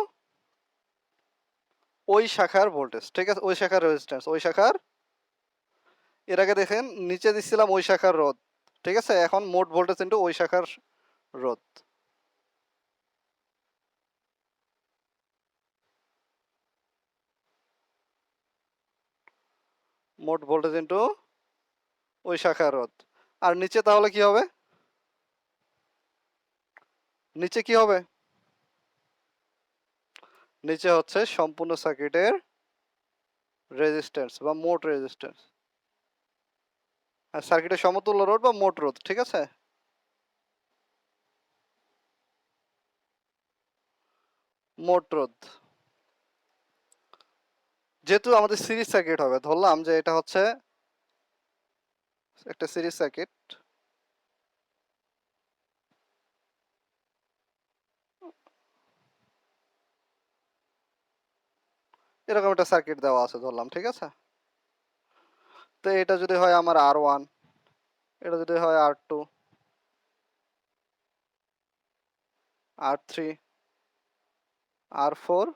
ওই শাখার ভোল্টেজ। ঠিক আছে? ওই শাখার রেজিস্ট্যান্স, ওই শাখার, এর আগে দেখেন নিচে দিচ্ছিলাম ওই শাখার রোধ। ঠিক আছে? এখন মোট ভোল্টেজ ইন্টু ওই শাখার রোধ। মোট ভোল্টেজ ইন্টু ওই শাখার রোধ। আর নিচে তাহলে কি হবে? নিচে কি হবে? নিচে হচ্ছে সম্পূর্ণ সার্কিটের রেজিস্ট্যান্স বা মোট রেজিস্ট্যান্স। আর সার্কিটের সমতুল্য রোধ বা মোট রোধ, ঠিক আছে? মোট রোধ। যেহেতু আমাদের সিরিজ সার্কিট হবে, ধরলাম যে এটা হচ্ছে একটা সিরিজ সার্কিট। এরকম একটা সার্কিট দেওয়া আছে ধরলাম, ঠিক আছে? তো এটা যদি হয় আমার R1, এটা যদি হয় R2, R3, R4,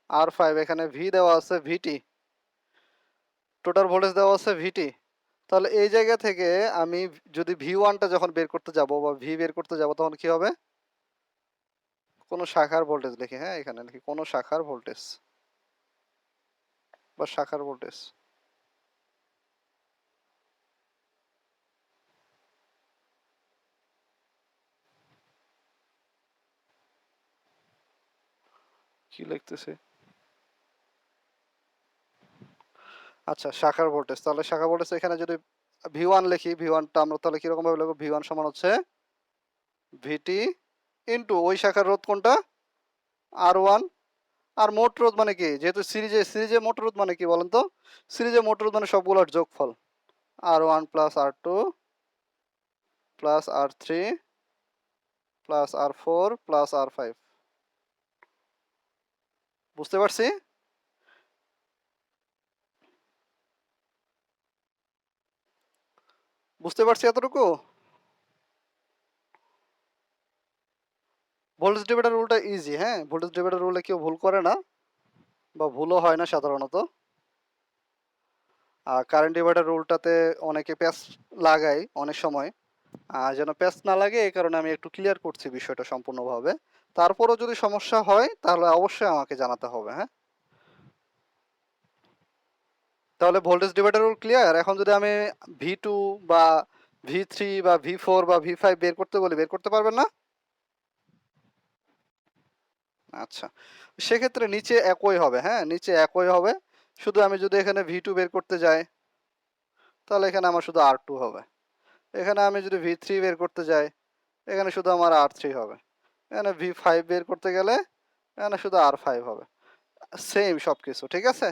R5, এখানে ভি দেওয়া আছে ভিটি, টোটাল ভোল্টেজ দেওয়া আছে ভিটি। তাহলে এই জায়গা থেকে আমি যদি V1টা যখন বের করতে যাব বা ভি বের করতে যাব, তখন কি হবে? কোন শাখার ভোল্টেজ লিখি, হ্যাঁ এখানে লিখি কোন শাখার ভোল্টেজ বা শাখার ভোল্টেজ। কি লিখতেছে? আচ্ছা, শাখার ভোল্টেজ। তাহলে শাখা ভোল্টেজ এখানে যদি V1 লিখি, V1টা আমরা তাহলে কিরকম ভাবে লিখবো? V1 সমান হচ্ছে ভিটি ইন্টু ওই শাখার রোধ কোনটা? R1। আর মোট রোধ মানে কি? যেহেতু সিরিজে মোট রোধ মানে কি বলেন তো? সিরিজে মোট রোধ মানে সবগুলোর যোগফল। R1 plus R2 plus R3 plus R4 plus R5। বুঝতে পারছি? বুঝতে পারছি এতটুকু? ভোল্টেজ ডিভাইডার রুলটা ইজি, হ্যাঁ? ভোল্টেজ ডিভাইডার রুলে কেউ ভুল করে না বা ভুলও হয় না সাধারণত। আর কারেন্ট ডিভাইডার রুলটাতে অনেকে প্যাচ লাগায় অনেক সময়। যেন প্যাচ না লাগে এই কারণে আমি একটু ক্লিয়ার করছি বিষয়টা সম্পূর্ণভাবে। তারপরও যদি সমস্যা হয় তাহলে অবশ্যই আমাকে জানাতে হবে, হ্যাঁ? তাহলে ভোল্টেজ ডিভাইডার রুল ক্লিয়ার। এখন যদি আমি V2 বা V3 বা V4 বা V5 বের করতে বলি, বের করতে পারবেন না? আচ্ছা, সেক্ষেত্রে নিচে একই হবে, হ্যাঁ? নিচে একই হবে। শুধু আমি যদি এখানে V2 বের করতে যাই, তাহলে এখানে আমার শুধু R2 হবে। এখানে আমি যদি V3 বের করতে যাই, এখানে শুধু আমার R3 হবে। এখানে V5 বের করতে গেলে এখানে শুধু R5 হবে। সেম সবকিছু, ঠিক আছে?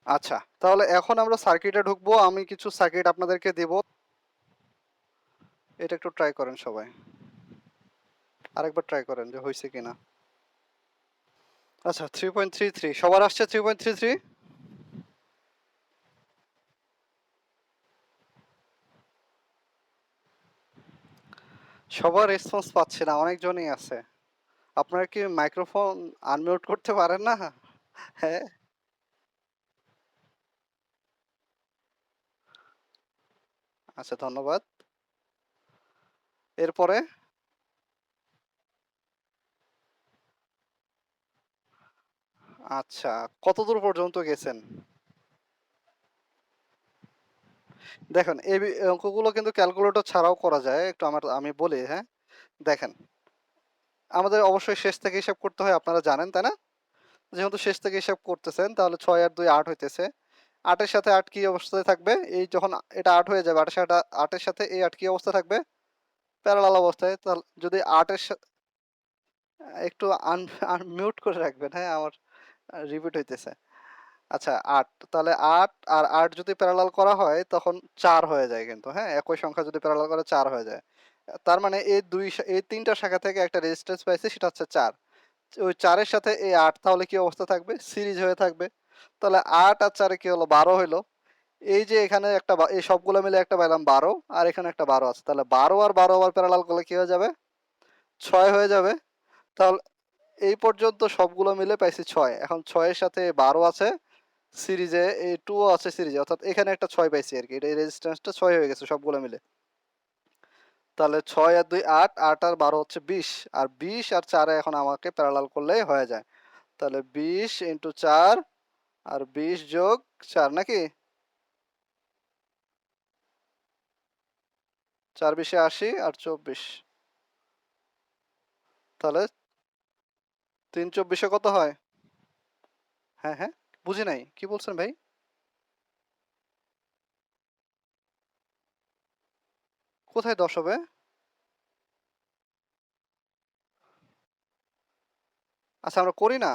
আচ্ছা, তাহলে এখন আমরা সার্কিটে ঢুকবো। আমি কিছু সার্কিট আপনাদেরকে দেব। এটা একটু ট্রাই করেন সবাই। আরেকবার ট্রাই করেন যে হয়েছে কিনা। আচ্ছা, 3.33 সবার আসছে? 3.33 সবার রেসপন্স পাচ্ছে না, অনেকজনই আছে। আপনারা কি মাইক্রোফোন আনমিউট করতে পারেন না? হ্যাঁ, আচ্ছা ধন্যবাদ। এরপরে আচ্ছা, কতদূর পর্যন্ত গেছেন? দেখেন এই অঙ্কগুলো কিন্তু ক্যালকুলেটর ছাড়াও করা যায়। একটু আমি বলি, হ্যাঁ? দেখেন, আমাদের অবশ্যই শেষ থেকে হিসাব করতে হয়, আপনারা জানেন তাই না? যেহেতু শেষ থেকে হিসাব করতেছেন তাহলে 6 আর 2 8 হইতেছে। 8 এর সাথে 8 কি অবস্থায় থাকবে? এই যখন এটা 8 হয়ে যাবে, 8 এর সাথে 8 এর সাথে এই 8 কি অবস্থায় থাকবে? প্যারালাল অবস্থায়। তাহলে যদি 8 এর একটু আনমিউট করে রাখবেন, হ্যাঁ? আমার রিপিট হইতেছে। আচ্ছা 8, তাহলে 8 আর 8 যদি প্যারালাল করা হয় তখন 4 হয়ে যায় কিন্তু, হ্যাঁ? একই সংখ্যা যদি প্যারালাল করে 4 হয়ে যায়। তার মানে এই 3টা শাখা থেকে একটা রেজিস্ট্যান্স পাইছি, সেটা হচ্ছে 4। ওই 4 এর সাথে এই 8 তাহলে কি অবস্থা থাকবে? সিরিজ হয়ে থাকবে। তাহলে 8 আর 4 এ কি হলো? 12 হইলো। এই যে এখানে একটা এই সবগুলো মিলে একটা পাইলাম 12, আর এখানে একটা 12 আছে। তাহলে 12 আর 12 আবার প্যারালাল করলে কি হয়ে যাবে? 6 হয়ে যাবে। তাহলে এই পর্যন্ত সবগুলো মিলে পাইছি 6। এখন 6 এর সাথে 12 আছে সিরিজে, এই 2 ও আছে সিরিজে, অর্থাৎ এখানে একটা 6 পাইছি আরকি। এটা এই রেজিস্ট্যান্সটা 6 হয়ে গেছে সবগুলো মিলে। তাহলে 6 আর 2 8, 8 আর 12 হচ্ছে 20। আর 20 আর 4 এখন আমাকে প্যারালাল করলেই হয়ে যায়। তাহলে 20 ইন্টু 4 আর 20 যোগ 4 নাকি? 4 20 80 আর 24। তাহলে 3 24 কত হয়? হ্যাঁ হ্যাঁ, বুঝি নাই, কি বলছেন ভাই? কোথায় 10 হবে? আচ্ছা আমরা করি না,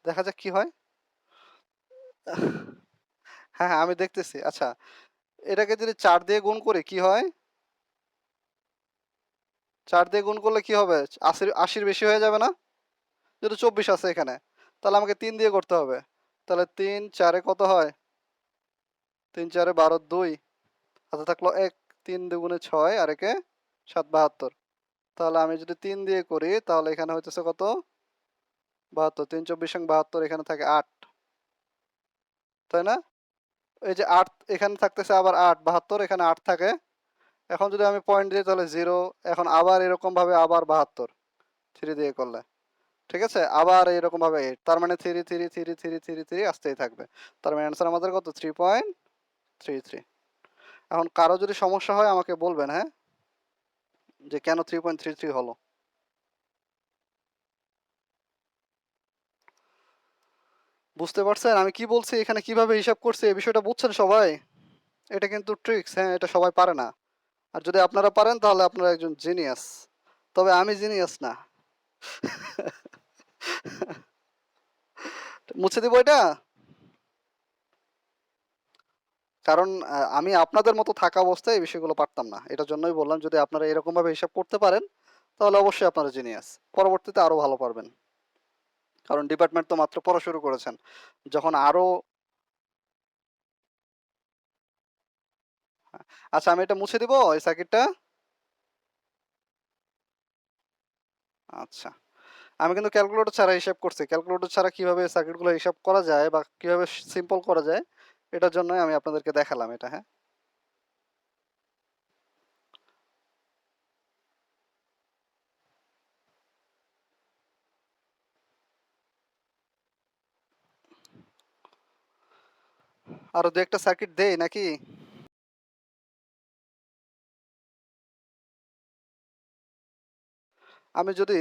দেখা যাক কি হয়। হ্যাঁ হ্যাঁ, আমি দেখতেছি। আচ্ছা, এটাকে যদি 4 দিয়ে গুণ করি কি হয়? 4 দিয়ে গুণ করলে কি হবে? 80 বেশি হয়ে যাবে না? যেহেতু 24 আছে এখানে, তাহলে আমাকে 3 দিয়ে করতে হবে। তাহলে 3 4 এ কত হয়? 3 4 এ 12 2, হাতে থাকলো 1, 3 দুগুণে 6 আর একে 7 72। তাহলে আমি যদি 3 দিয়ে করি তাহলে এখানে হইতেছে কত? 72। 3 24 এবং 72 এখানে থাকে 8, তাই না? এই যে 8 এখানে থাকতেছে আবার 8, 72 এখানে 8 থাকে। এখন যদি আমি পয়েন্ট দিই তাহলে 0, এখন আবার এরকম ভাবে আবার 72 3 দিয়ে করলে। ঠিক আছে? আবার এরকম ভাবে 8, তার মানে 3 3 3 3 3 3 আসতেই থাকবে। তার মানে অ্যান্সার আমাদের কত? 3.33। এখন কারো যদি সমস্যা হয় আমাকে বলবেন, হ্যাঁ? যে কেন 3.33 হলো? বুঝতে পারছেন আমি কি বলছি? এখানে কিভাবে হিসাব করছি এই বিষয়টা বুঝছেন সবাই? এটা কিন্তু ট্রিক্স, হ্যাঁ? এটা সবাই পারে না। আর যদি আপনারা পারেন তাহলে আপনারা একজন জিনিয়াস। তবে আমি জিনিয়াস না। মুছে দিব এটা? কারণ আমি আপনাদের মতো থাকা অবস্থায় এই বিষয়গুলো পারতাম না। এটার জন্যই বললাম যদি আপনারা এরকমভাবে হিসাব করতে পারেন তাহলে অবশ্যই আপনারা জিনিয়াস। পরবর্তীতে আরো ভালো পারবেন। কারণ ডিপার্টমেন্ট তো মাত্র পড়া শুরু করেছেন। যখন আরো আচ্ছা আমি এটা মুছে দিব এই সার্কিটটা? আচ্ছা। আমি কিন্তু ক্যালকুলেটর ছাড়া হিসাব করছি। ক্যালকুলেটর ছাড়া কিভাবে সার্কিটগুলো হিসাব করা যায় বা কিভাবে সিম্পল করা যায় এটার জন্যই আমি আপনাদেরকে দেখালাম এটা, হ্যাঁ? আরো ২ একটা সার্কিট দেই নাকি? আমি যদি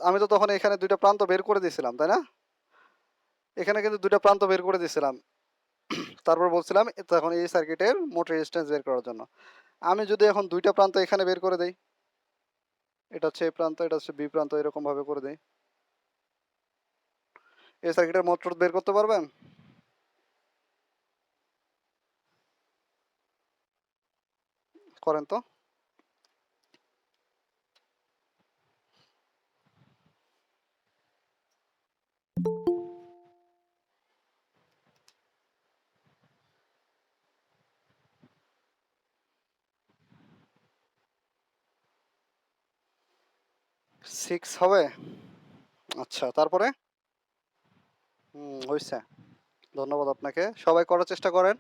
আমি তো তখন এখানে ২ টা প্রান্ত বের করে দিয়েছিলাম, তাই না? এখানে কিন্তু ২ টা প্রান্ত বের করে দিয়েছিলাম। তারপর বলছিলাম তখন এই সার্কিটের মোট রেজিস্ট্যান্স বের করার জন্য। আমি যদি এখন ২ টা প্রান্ত এখানে বের করে দেই, এটা হচ্ছে A প্রান্ত, এটা হচ্ছে B প্রান্ত, এরকম ভাবে করে দেই। এই সার্কিটের মোট রোধ বের করতে পারবেন? করেন তো। 6 হবে? আচ্ছা, তারপরে? হইছে। ধন্যবাদ আপনাকে। সবাই করার চেষ্টা করেন।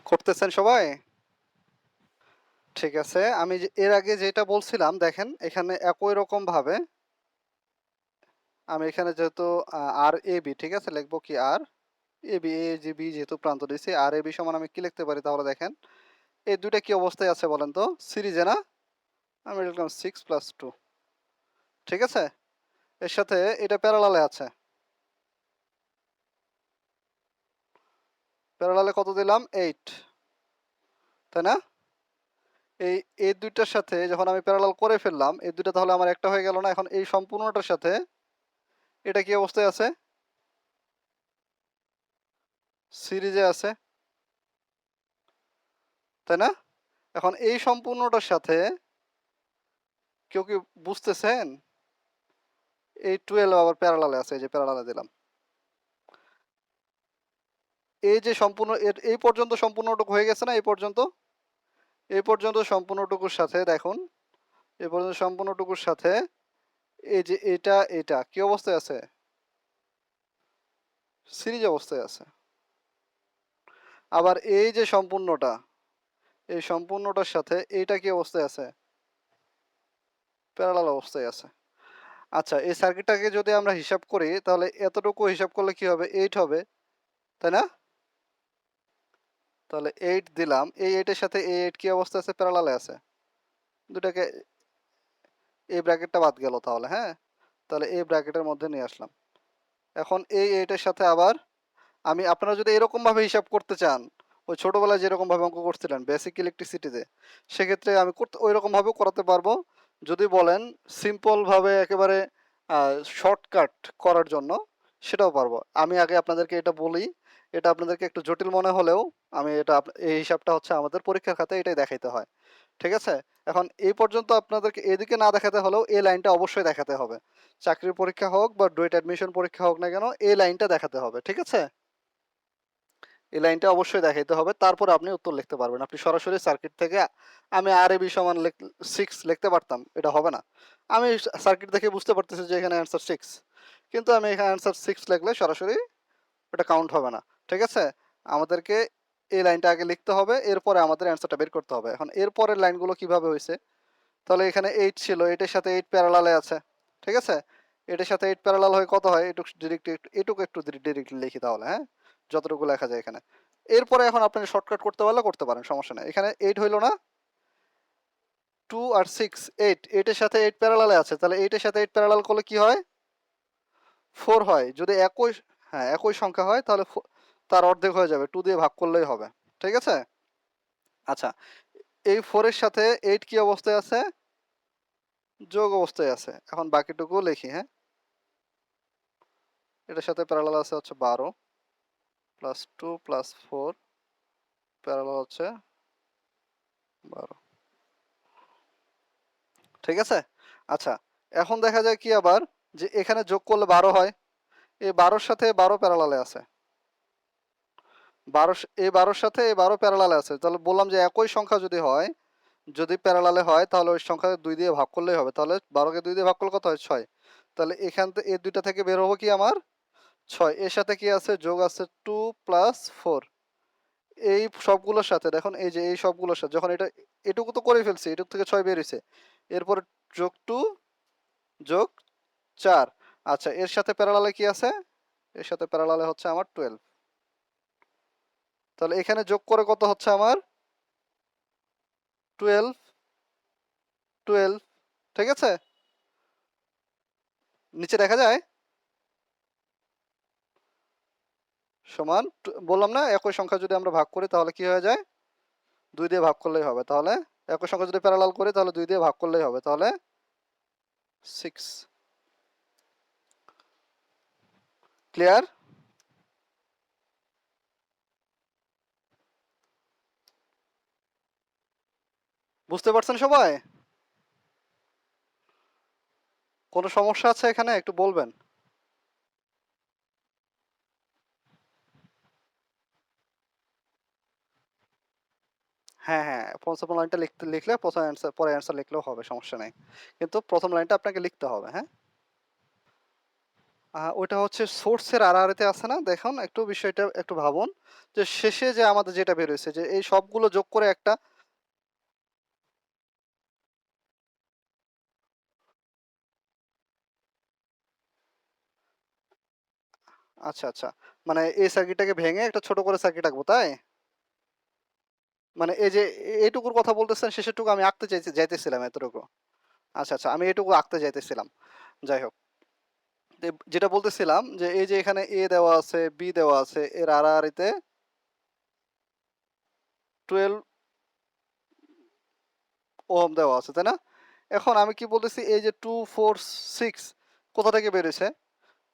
করতেছেন সবাই? ঠিক আছে। আমি যে এর আগে যেটা বলছিলাম দেখেন এখানে একই রকম ভাবে আমি এখানে যেহেতু আর এ বি, ঠিক আছে, লিখবো কি আর এ বি, এ যে বি যেহেতু প্রান্ত দিয়েছি আর এ বি সমান আমি কি লিখতে পারি তাহলে দেখেন এই দুইটা কি অবস্থায় আছে বলেন তো? সিরিজে না? আমি লিখলাম 6+2, ঠিক আছে? এর সাথে এটা প্যারালালে আছে। প্যারালালে কত দিলাম? 8, তাই না? এই দুইটার সাথে যখন আমি প্যারালাল করে ফেললাম এই দুইটা তাহলে আমার একটা হয়ে গেল না? এখন এই সম্পূর্ণটার সাথে এটা কি অবস্থায় আছে? সিরিজে আছে, তাই না? এখন এই সম্পূর্ণটার সাথে কেউ কি বুঝতেছেন? এই 12 আবার প্যারালালে আছে, এই যে প্যারালালে দিলাম। এই যে সম্পূর্ণ এই পর্যন্ত সম্পূর্ণটুকু হয়ে গেছে না? এই পর্যন্ত, এই পর্যন্ত সম্পূর্ণটুকুর সাথে দেখুন, এই পর্যন্ত সম্পূর্ণটুকুর সাথে এই যে এটা কি অবস্থায় আছে? সিরিজ অবস্থায় আছে। আবার এই যে সম্পূর্ণটা, এই সম্পূর্ণটার সাথে এইটা কি অবস্থায় আছে? প্যারালাল অবস্থায় আছে। আচ্ছা, এই সার্কিটটাকে যদি আমরা হিসাব করি তাহলে এতটুকু হিসাব করলে কি হবে? 8 হবে, তাই না? তাহলে 8 দিলাম। এই 8 এর সাথে এই 8 কি অবস্থায় আছে? প্যারালালে আছে। দুটাকে এই ব্র্যাকেটটা বাদ গেল তাহলে, হ্যাঁ? তাহলে এই ব্র্যাকেটের মধ্যে নিয়ে আসলাম। এখন এই 8 এর সাথে আবার আপনারা যদি এরকম ভাবে হিসাব করতে চান, ওই ছোটবেলায় যেরকম ভাবে অঙ্ক করছিলেন বেসিক ইলেকট্রিসিটিতে, সেক্ষেত্রে আমি করতে ওইরকম ভাবেও করাতে পারবো। যদি বলেন সিম্পল ভাবে একেবারে শর্টকাট করার জন্য, সেটাও পারবো। আমি আগে আপনাদেরকে এটা বলি, এটা আপনাদেরকে একটু জটিল মনে হলেও আমি এটা এই হিসাবটা হচ্ছে আমাদের পরীক্ষার খাতায় এটাই দেখাইতে হয়। ঠিক আছে? এখন এই পর্যন্ত আপনাদেরকে এদিকে না দেখাতে হলেও এই লাইনটা অবশ্যই দেখাতে হবে। চাকরির পরীক্ষা হোক বা ডুয়েট অ্যাডমিশন পরীক্ষা হোক না কেন, এই লাইনটা দেখাতে হবে। ঠিক আছে? এই লাইনটা অবশ্যই দেখাইতে হবে, তারপর আপনি উত্তর লিখতে পারবেন। আপনি সরাসরি সার্কিট থেকে আমি আর এ বি সমান 6 লিখতে পারতাম, এটা হবে না। আমি সার্কিট দেখে বুঝতে পারতেছি যে এখানে অ্যান্সার 6, কিন্তু আমি এখানে অ্যান্সার 6 লিখলে সরাসরি এটা কাউন্ট হবে না। ঠিক আছে? আমাদেরকে এই লাইনটা আগে লিখতে হবে, এরপরে আমাদের অ্যান্সারটা বের করতে হবে। এখন এরপরের লাইনগুলো কিভাবে হয়েছে? তাহলে এখানে 8 ছিল, 8 এর সাথে 8 প্যারালালে আছে। ঠিক আছে? 8 এর সাথে 8 প্যারালাল হয়ে কত হয়? এটুকু একটু ডিরেক্টলি লিখি তাহলে, হ্যাঁ? যতটুকু লেখা যায় এখানে। এরপরে এখন আপনি শর্টকাট করতে পারলে করতে পারেন, সমস্যা নাই। এখানে 8 হইল না? 2 আর 6, 8, 8 এর সাথে 8 প্যারালালে আছে। তাহলে 8 এর সাথে 8 প্যারালাল করলে কি হয়? 4 হয়। যদি একই, হ্যাঁ, একই সংখ্যা হয় তাহলে তার অর্ধেক হয়ে যাবে। 2 দিয়ে ভাগ করলেই হবে। ঠিক আছে? আচ্ছা, এই 4 এর সাথে 8 কি অবস্থায় আছে? যোগ অবস্থায় আছে। এখন বাকিটুকু লিখি, হ্যাঁ? এটার সাথে প্যারালাল আছে হচ্ছে 12 প্লাস 2 প্লাস 4, প্যারালাল হচ্ছে 12। ঠিক আছে? আচ্ছা, এখন দেখা যায় কি আবার, যে এখানে যোগ করলে 12 হয়। এই 12-র সাথে 12 প্যারালালে আছে। 12 এই 12-র সাথে এই 12 প্যারালালে আছে। তাহলে বললাম যে একই সংখ্যা যদি হয়, যদি প্যারালালে হয় তাহলে ওই সংখ্যাকে 2 দিয়ে ভাগ করলেই হবে। তাহলে 12কে 2 দিয়ে ভাগ করলে কত হয়? 6। তাহলে এখান থেকে এই দুইটা থেকে বের হবো কি আমার? 6। এর সাথে কি আছে? যোগ আছে 2 প্লাস 4। এই সবগুলোর সাথে দেখুন, এই যে এই সবগুলোর সাথে যখন এটা এটুকু তো করে ফেলছি, এটুকু থেকে 6 বের হইছে। এরপরে যোগ 2 যোগ 4। আচ্ছা, এর সাথে প্যারালালে কি আছে? এর সাথে প্যারালালে হচ্ছে আমার 12। তাহলে এখানে যোগ করে কত হচ্ছে আমার? 12, 12। ঠিক আছে? নিচে দেখা যায় সমান বললাম না, একই সংখ্যা যদি আমরা ভাগ করি তাহলে কি হয়ে যায়? 2 দিয়ে ভাগ করলেই হবে। তাহলে একই সংখ্যা যদি প্যারালাল করি তাহলে 2 দিয়ে ভাগ করলেই হবে। তাহলে 6। ক্লিয়ার? বুঝতে পারছেন সবাই? কোনো সমস্যা আছে এখানে? একটু বলবেন। হ্যাঁ, হ্যাঁ, প্রথম লাইনটা লিখলে প্রথম অ্যান্সার, পরে অ্যান্সার লিখলেও হবে, সমস্যা নাই। কিন্তু প্রথম লাইনটা আপনাকে লিখতে হবে, হ্যাঁ? ওইটা হচ্ছে সোর্সের আড়াআড়িতে আছে না? দেখুন একটু বিষয়টা একটু ভাবুন, যে শেষে যে আমাদের যেটা বের হইছে যে এই সবগুলো যোগ করে একটা, আচ্ছা, আচ্ছা। মানে এই সার্কিটটাকে ভেঙে একটা ছোট করে সার্কিট আঁকবো, তাই? মানে এই যে এইটুকুর কথা বলতেছেন, শেষেরটুকু আমি আঁকতে যাইতেছিলাম এতটুকু। আচ্ছা, আচ্ছা, আমি এটুকু আঁকতে যাইতেছিলাম। যাই হোক। যেটা বলতেছিলাম যে এই যে এখানে A দেওয়া আছে, B দেওয়া আছে, এর আড়াআড়িতে 12 ওহম দেওয়া আছে, তাই না? এখন আমি কি বলতেছি, এই যে 2, 4, 6 কোথা থেকে বের হইছে?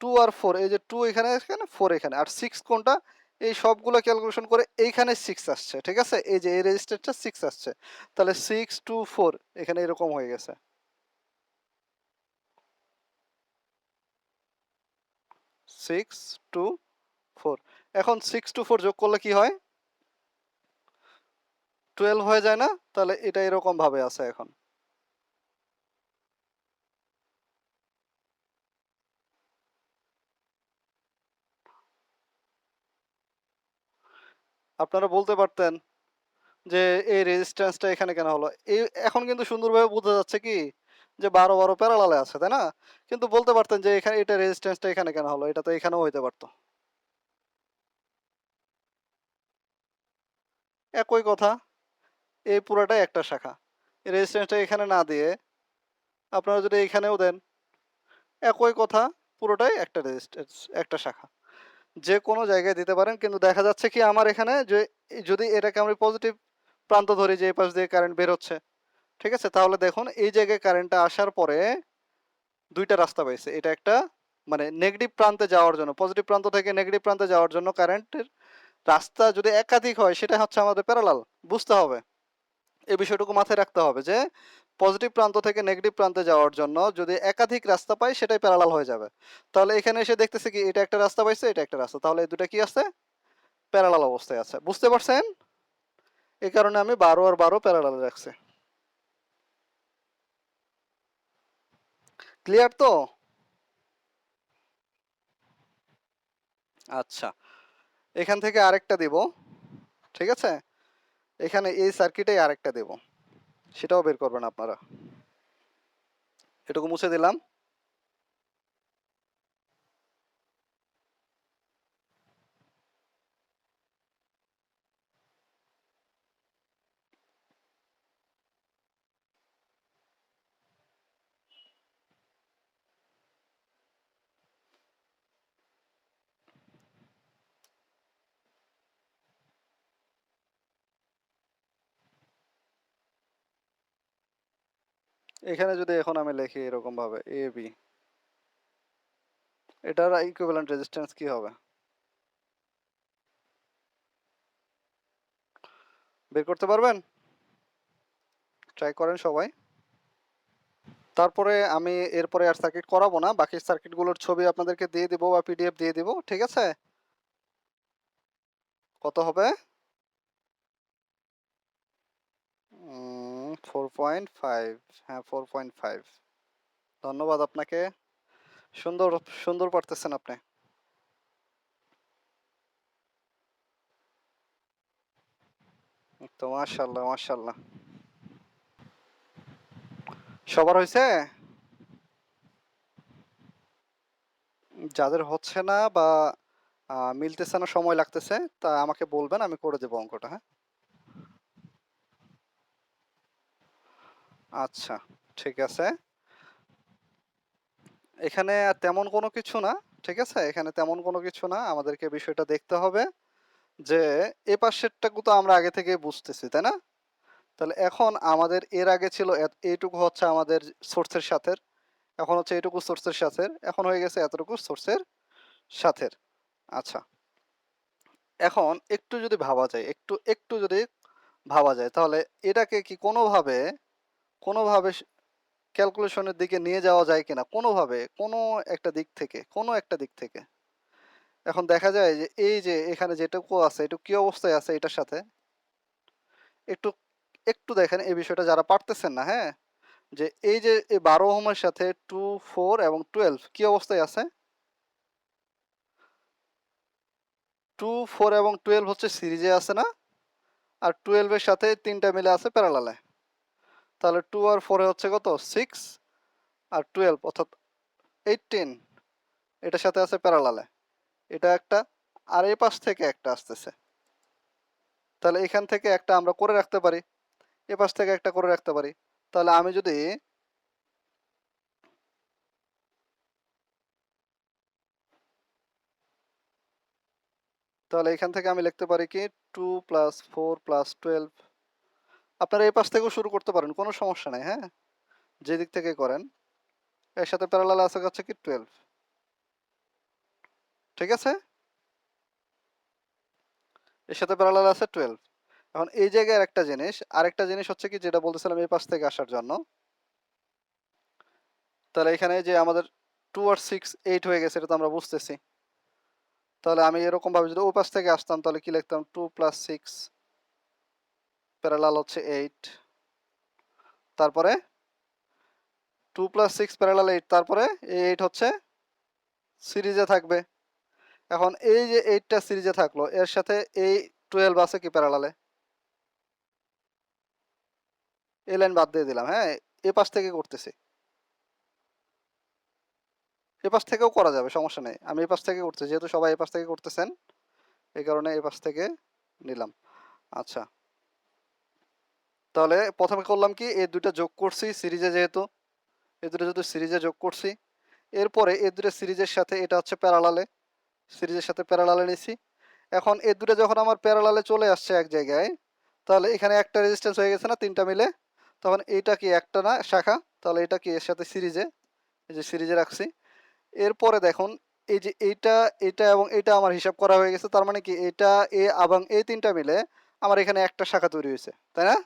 2 আর 4, এই যে 2 এখানে, এখানে 4 এখানে, আর 6 কোনটা? এই সবগুলো ক্যালকুলেশন করে এইখানে 6 আসছে। ঠিক আছে? এই যে এই রেজিস্ট্যান্সটা 6 আসছে। তাহলে 6 2 4 এখানে এরকম হয়ে গেছে। 6 2 4। এখন 6 2 4 যোগ করলে কি হয়? 12 হয়ে যায় না? তাহলে এটা এরকম ভাবে আছে এখন। আপনারা বলতে পারতেন যে এই রেজিস্ট্যান্সটা এখানে কেন হলো? এই এখন কিন্তু সুন্দরভাবে বোঝা যাচ্ছে কি যে 12 প্যারালালে আছে, তাই না? কিন্তু বলতে পারতেন যে এখানে এটা রেজিস্ট্যান্সটা এখানে কেন হলো? এটা তো এখানেও হইতে পারত। একই কথা, এই পুরাটাই একটা শাখা। এই রেজিস্ট্যান্সটা এখানে না দিয়ে আপনারা যদি এখানেও দেন, একই কথা, পুরোটাই একটা রেজিস্ট্যান্স, একটা শাখা। যে কোনো জায়গায় দিতে পারেন, কিন্তু দেখা যাচ্ছে কি আমার এখানে যে যদি এটাকে আমি পজিটিভ প্রান্ত ধরি যে এই পাশ দিয়ে কারেন্ট বের হচ্ছে, ঠিক আছে? তাহলে দেখুন এই জায়গায় কারেন্টটা আসার পরে ২টা রাস্তা পাইছে। এটা একটা মানে নেগেটিভ প্রান্তে যাওয়ার জন্য, পজিটিভ প্রান্ত থেকে নেগেটিভ প্রান্তে যাওয়ার জন্য কারেন্টের রাস্তা যদি একাধিক হয় সেটা হচ্ছে আমাদের প্যারালাল। বুঝতে হবে। এই বিষয়টুকু মাথায় রাখতে হবে যে পজিটিভ প্রান্ত থেকে নেগেটিভ প্রান্তে যাওয়ার জন্য যদি একাধিক রাস্তা পাই সেটাই প্যারালাল হয়ে যাবে। তাহলে এখানে এসে দেখতেছি কি এটা একটা রাস্তা পাইছে, এটা একটা রাস্তা। তাহলে এই দুটা কি আছে? প্যারালাল অবস্থায় আছে। বুঝতে পারছেন? এই কারণে আমি 12 আর 12 প্যারালাল রাখছি। ক্লিয়ার তো? আচ্ছা। এখান থেকে আরেকটা দিব। ঠিক আছে? এখানে এই সার্কিটে আরেকটা দেব। সেটাও বের করবেন আপনারা। এটুকু মুছে দিলাম। এখানে যদি এখন আমি লিখি এরকম ভাবে এ বি, এটার ইকুইভ্যালেন্ট রেজিস্ট্যান্স কি হবে? বের করতে পারবেন? ট্রাই করেন সবাই। তারপরে আমি এরপরে আর সার্কিট করাবো না, বাকি সার্কিটগুলোর ছবি আপনাদেরকে দিয়ে দিব বা পিডিএফ দিয়ে দিব, ঠিক আছে? কত হবে? 4.5। হ্যাঁ, 4.5। ধন্যবাদ আপনাকে। সুন্দর সুন্দর পারতেছেন আপনি। তো মাশাল্লাহ মাশাল্লাহ। সবার হয়েছে? যাদের হচ্ছে না বা মিলতেছে না, সময় লাগতেছে, তা আমাকে বলবেন, আমি করে দেবো অঙ্কটা, হ্যাঁ? আচ্ছা, ঠিক আছে। এখানে তেমন কোনো কিছু না, ঠিক আছে? এখানে তেমন কোনো কিছু না, আমাদেরকে বিষয়টা দেখতে হবে যে এ পাশেরটা তো আমরা আগে থেকে বুঝতেছি, তাই না? তাহলে এখন আমাদের এর আগে ছিল এইটুকু হচ্ছে আমাদের সোর্সের সাথে, এখন হচ্ছে এইটুকু সোর্সের সাথে, এখন হয়ে গেছে এতটুকু সোর্সের সাথে। আচ্ছা, এখন একটু যদি ভাবা যায়, একটু একটু যদি ভাবা যায়, তাহলে এটাকে কি কোনোভাবে কোনোভাবে ক্যালকুলেশনের দিকে নিয়ে যাওয়া যায় কিনা, কোনোভাবে, কোনো একটা দিক থেকে, কোনো একটা দিক থেকে। এখন দেখা যায় যে এই যে এখানে যেটুকু আছে এটুকু কি অবস্থায় আছে এটার সাথে, একটু একটু দেখেন এই বিষয়টা যারা পারতেছেন না, হ্যাঁ? যে এই যে এই 12 ওহমের সাথে 2, 4 এবং 12 কি অবস্থায় আছে? 2, 4 এবং 12 হচ্ছে সিরিজে আছে না? আর 12 এর সাথে 3টা মিলে আছে প্যারালালে। তাহলে 2 আর 4 এ হচ্ছে কত? 6 আর 12 অর্থাৎ 18 এটার সাথে আছে প্যারালালে। এটা একটা, আর এই পাশ থেকে একটা আসতেছে। তাহলে এখান থেকে একটা আমরা করে রাখতে পারি, এ পাশ থেকে একটা করে রাখতে পারি। তাহলে আমি যদি তাহলে এখান থেকে আমি লিখতে পারি কি 2 প্লাস 4 প্লাস 12। আপনারা এই পাশ থেকেও শুরু করতে পারেন, কোনো সমস্যা নাই, হ্যাঁ? যে দিক থেকে করেন। এর সাথে প্যারালাল আছে হচ্ছে কি 12। ঠিক আছে? এর সাথে প্যারালাল আছে 12। এখন এই জায়গায় একটা জিনিস, আরেকটা জিনিস হচ্ছে কি যেটা বলতেছিলাম এই পাশ থেকে আসার জন্য। তাহলে এখানে যে আমাদের 2 আর 6 8 হয়ে গেছে, এটা তো আমরা বুঝতেছি। তাহলে আমি এরকম ভাবে যদি ওই পাশ থেকে আসতাম তাহলে কি লিখতাম? 2 প্লাস 6 প্যারালাল হচ্ছে 8। তারপরে 2 প্লাস 6 প্যারালাল 8, তারপরে এই 8 হচ্ছে সিরিজে থাকবে। এখন এই যে 8টা সিরিজে থাকলো, এর সাথে এই 12 আছে কি প্যারালালে? এই লাইন বাদ দিয়ে দিলাম, হ্যাঁ? এ পাশ থেকে করতেছি। এ পাশ থেকেও করা যাবে, সমস্যা নেই। আমি এ পাশ থেকে করছি, যেহেতু সবাই এ পাশ থেকে করতেছেন এই কারণে এ পাশ থেকে নিলাম। আচ্ছা, তাহলে প্রথমে করলাম কি, এই দুইটা যোগ করছি সিরিজে, যেহেতু এই দুটো যেহেতু সিরিজে যোগ করছি, এরপরে এই দুটো সিরিজের সাথে এটা হচ্ছে প্যারালালে, সিরিজের সাথে প্যারালালে নিছি। এখন এই দুটো যখন আমার প্যারালালে চলে আসছে এক জায়গায়, তাহলে এখানে একটা রেজিস্ট্যান্স হয়ে গেছে না তিনটা মিলে, তখন এইটা কি একটা না শাখা, তাহলে এটা কি এর সাথে সিরিজে, এই যে সিরিজে রাখছি। এরপরে দেখুন এই যে এইটা, এটা এবং এটা আমার হিসাব করা হয়ে গেছে, তার মানে কি এটা এ এবং এই তিনটা মিলে আমার এখানে একটা শাখা তৈরি হয়েছে, তাই না?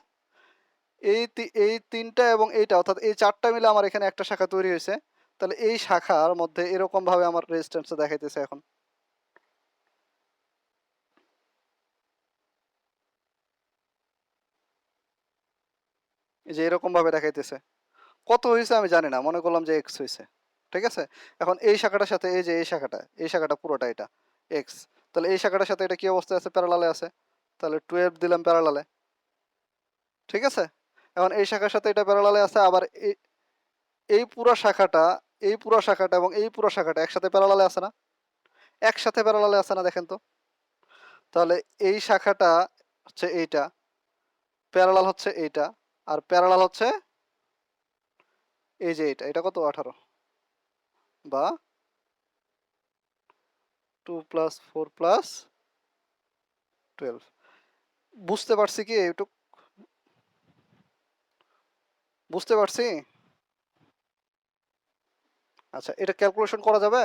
এই তিনটা এবং এইটা অর্থাৎ এই চারটা মিলে আমার এখানে একটা শাখা তৈরি হয়েছে। তাহলে এই শাখার মধ্যে এরকম ভাবে আমার রেজিস্ট্যান্স দেখাইতেছে এখন, এই যে এরকম ভাবে দেখাইতেছে। কত হয়েছে আমি জানি না, মনে করলাম যে এক্স হয়েছে। ঠিক আছে, এখন এই শাখাটার সাথে এই যে এই শাখাটা পুরোটা এটা এক্স, তাহলে এই শাখাটার সাথে এটা কি অবস্থায় আছে, প্যারালালে আছে। তাহলে 12 দিলাম প্যারালালে। ঠিক আছে, এখন এই শাখার সাথে এটা প্যারালালে আছে, আবার এই এই পুরো শাখাটা, এই পুরো শাখাটা এবং এই পুরো শাখাটা একসাথে প্যারালালে আছে না, একসাথে প্যারালালে আছে না, দেখেন তো। তাহলে এই শাখাটা হচ্ছে এইটা, প্যারালাল হচ্ছে এইটা, আর প্যারালাল হচ্ছে এই যে এটা, এটা কত 18 বা 2 + 4 + 12। বুঝতে পারছি কি একটু, বুঝতে পারছি। আচ্ছা, এটা ক্যালকুলেশন করা যাবে,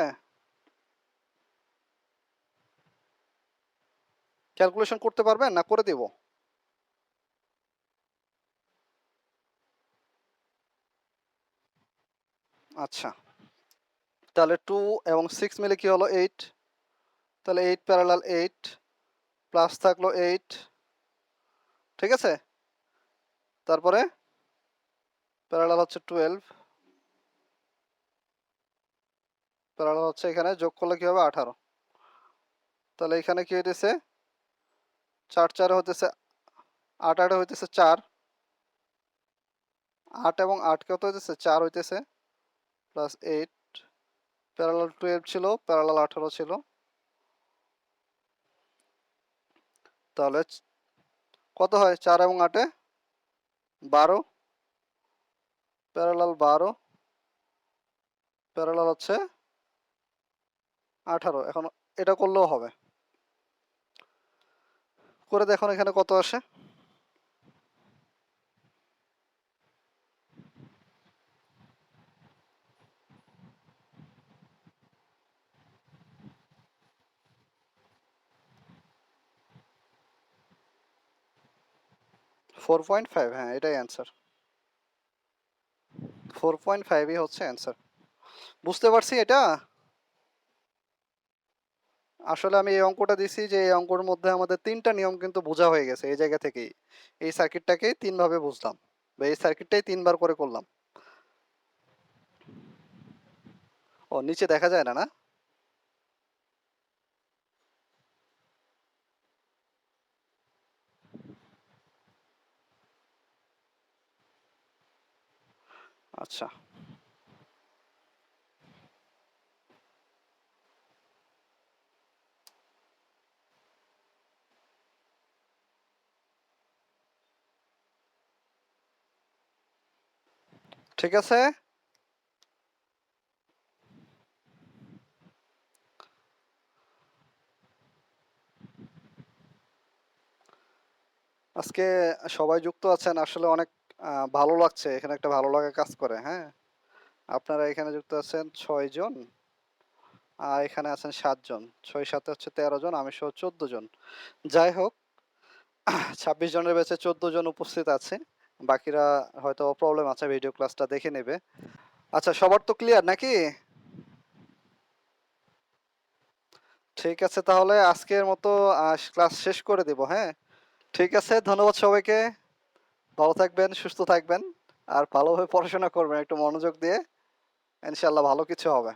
ক্যালকুলেশন করতে পারবেন না করে দেব? আচ্ছা, তাহলে 2 এবং 6 মিলে কি হলো 8, তাহলে 8 প্যারালাল 8 প্লাস থাকলো 8। ঠিক আছে, তারপরে প্যারালাল হচ্ছে 12, প্যারালাল হচ্ছে এখানে যোগ করলে কি হবে 18। তাহলে এখানে কি হইতেছে 4 4 হইতেছে 8 8 হইতেছে 4, 8 এবং 8 কত হইতেছে 4 হইতেছে, প্লাস 8, প্যারালাল 12 ছিল, প্যারালাল 18 ছিল। তাহলে কত হয় 4 এবং 8 এ 12, প্যারালাল 12, প্যারালাল হচ্ছে 18। এখন এটা করলেও হবে, করে দেখুন এখানে কত আসে। 4.5, হ্যাঁ এটাই অ্যান্সার, 4.5ই হচ্ছে অ্যান্সার। বুঝতে পারছি এটা। আসলে আমি এই অঙ্কটা দিছি যে এই অঙ্কর মধ্যে আমাদের তিনটা নিয়ম কিন্তু বোঝা হয়ে গেছে এই জায়গা থেকেই। এই সার্কিটটাকেই তিন ভাবে বুঝলাম, বা এই সার্কিটটাই তিনবার করে করলাম। ও নিচে দেখা যায় না, না? আচ্ছা, ঠিক আছে। আজকে সবাই যুক্ত আছেন, আসলে অনেক ভালো লাগছে, এখানে একটা ভালো লাগা কাজ করে। হ্যাঁ, আপনারা এখানে যুক্ত আছেন 6 জন, আর এখানে আছেন 7 জন, 6 7 হচ্ছে 13 জন, আমি সহ 14 জন। যাই হোক, 26 জনের ব্যাচে 14 জন উপস্থিত আছে, বাকিরা হয়তো প্রবলেম আছে, ভিডিও ক্লাসটা দেখে নেবে। আচ্ছা, সবার তো ক্লিয়ার নাকি? ঠিক আছে, তাহলে আজকের মতো ক্লাস শেষ করে দেব। হ্যাঁ, ঠিক আছে, ধন্যবাদ সবাইকে। ভালো থাকবেন, সুস্থ থাকবেন, আর ভালোভাবে পড়াশোনা করবেন একটু মনোযোগ দিয়ে। ইনশাল্লাহ ভালো কিছু হবে।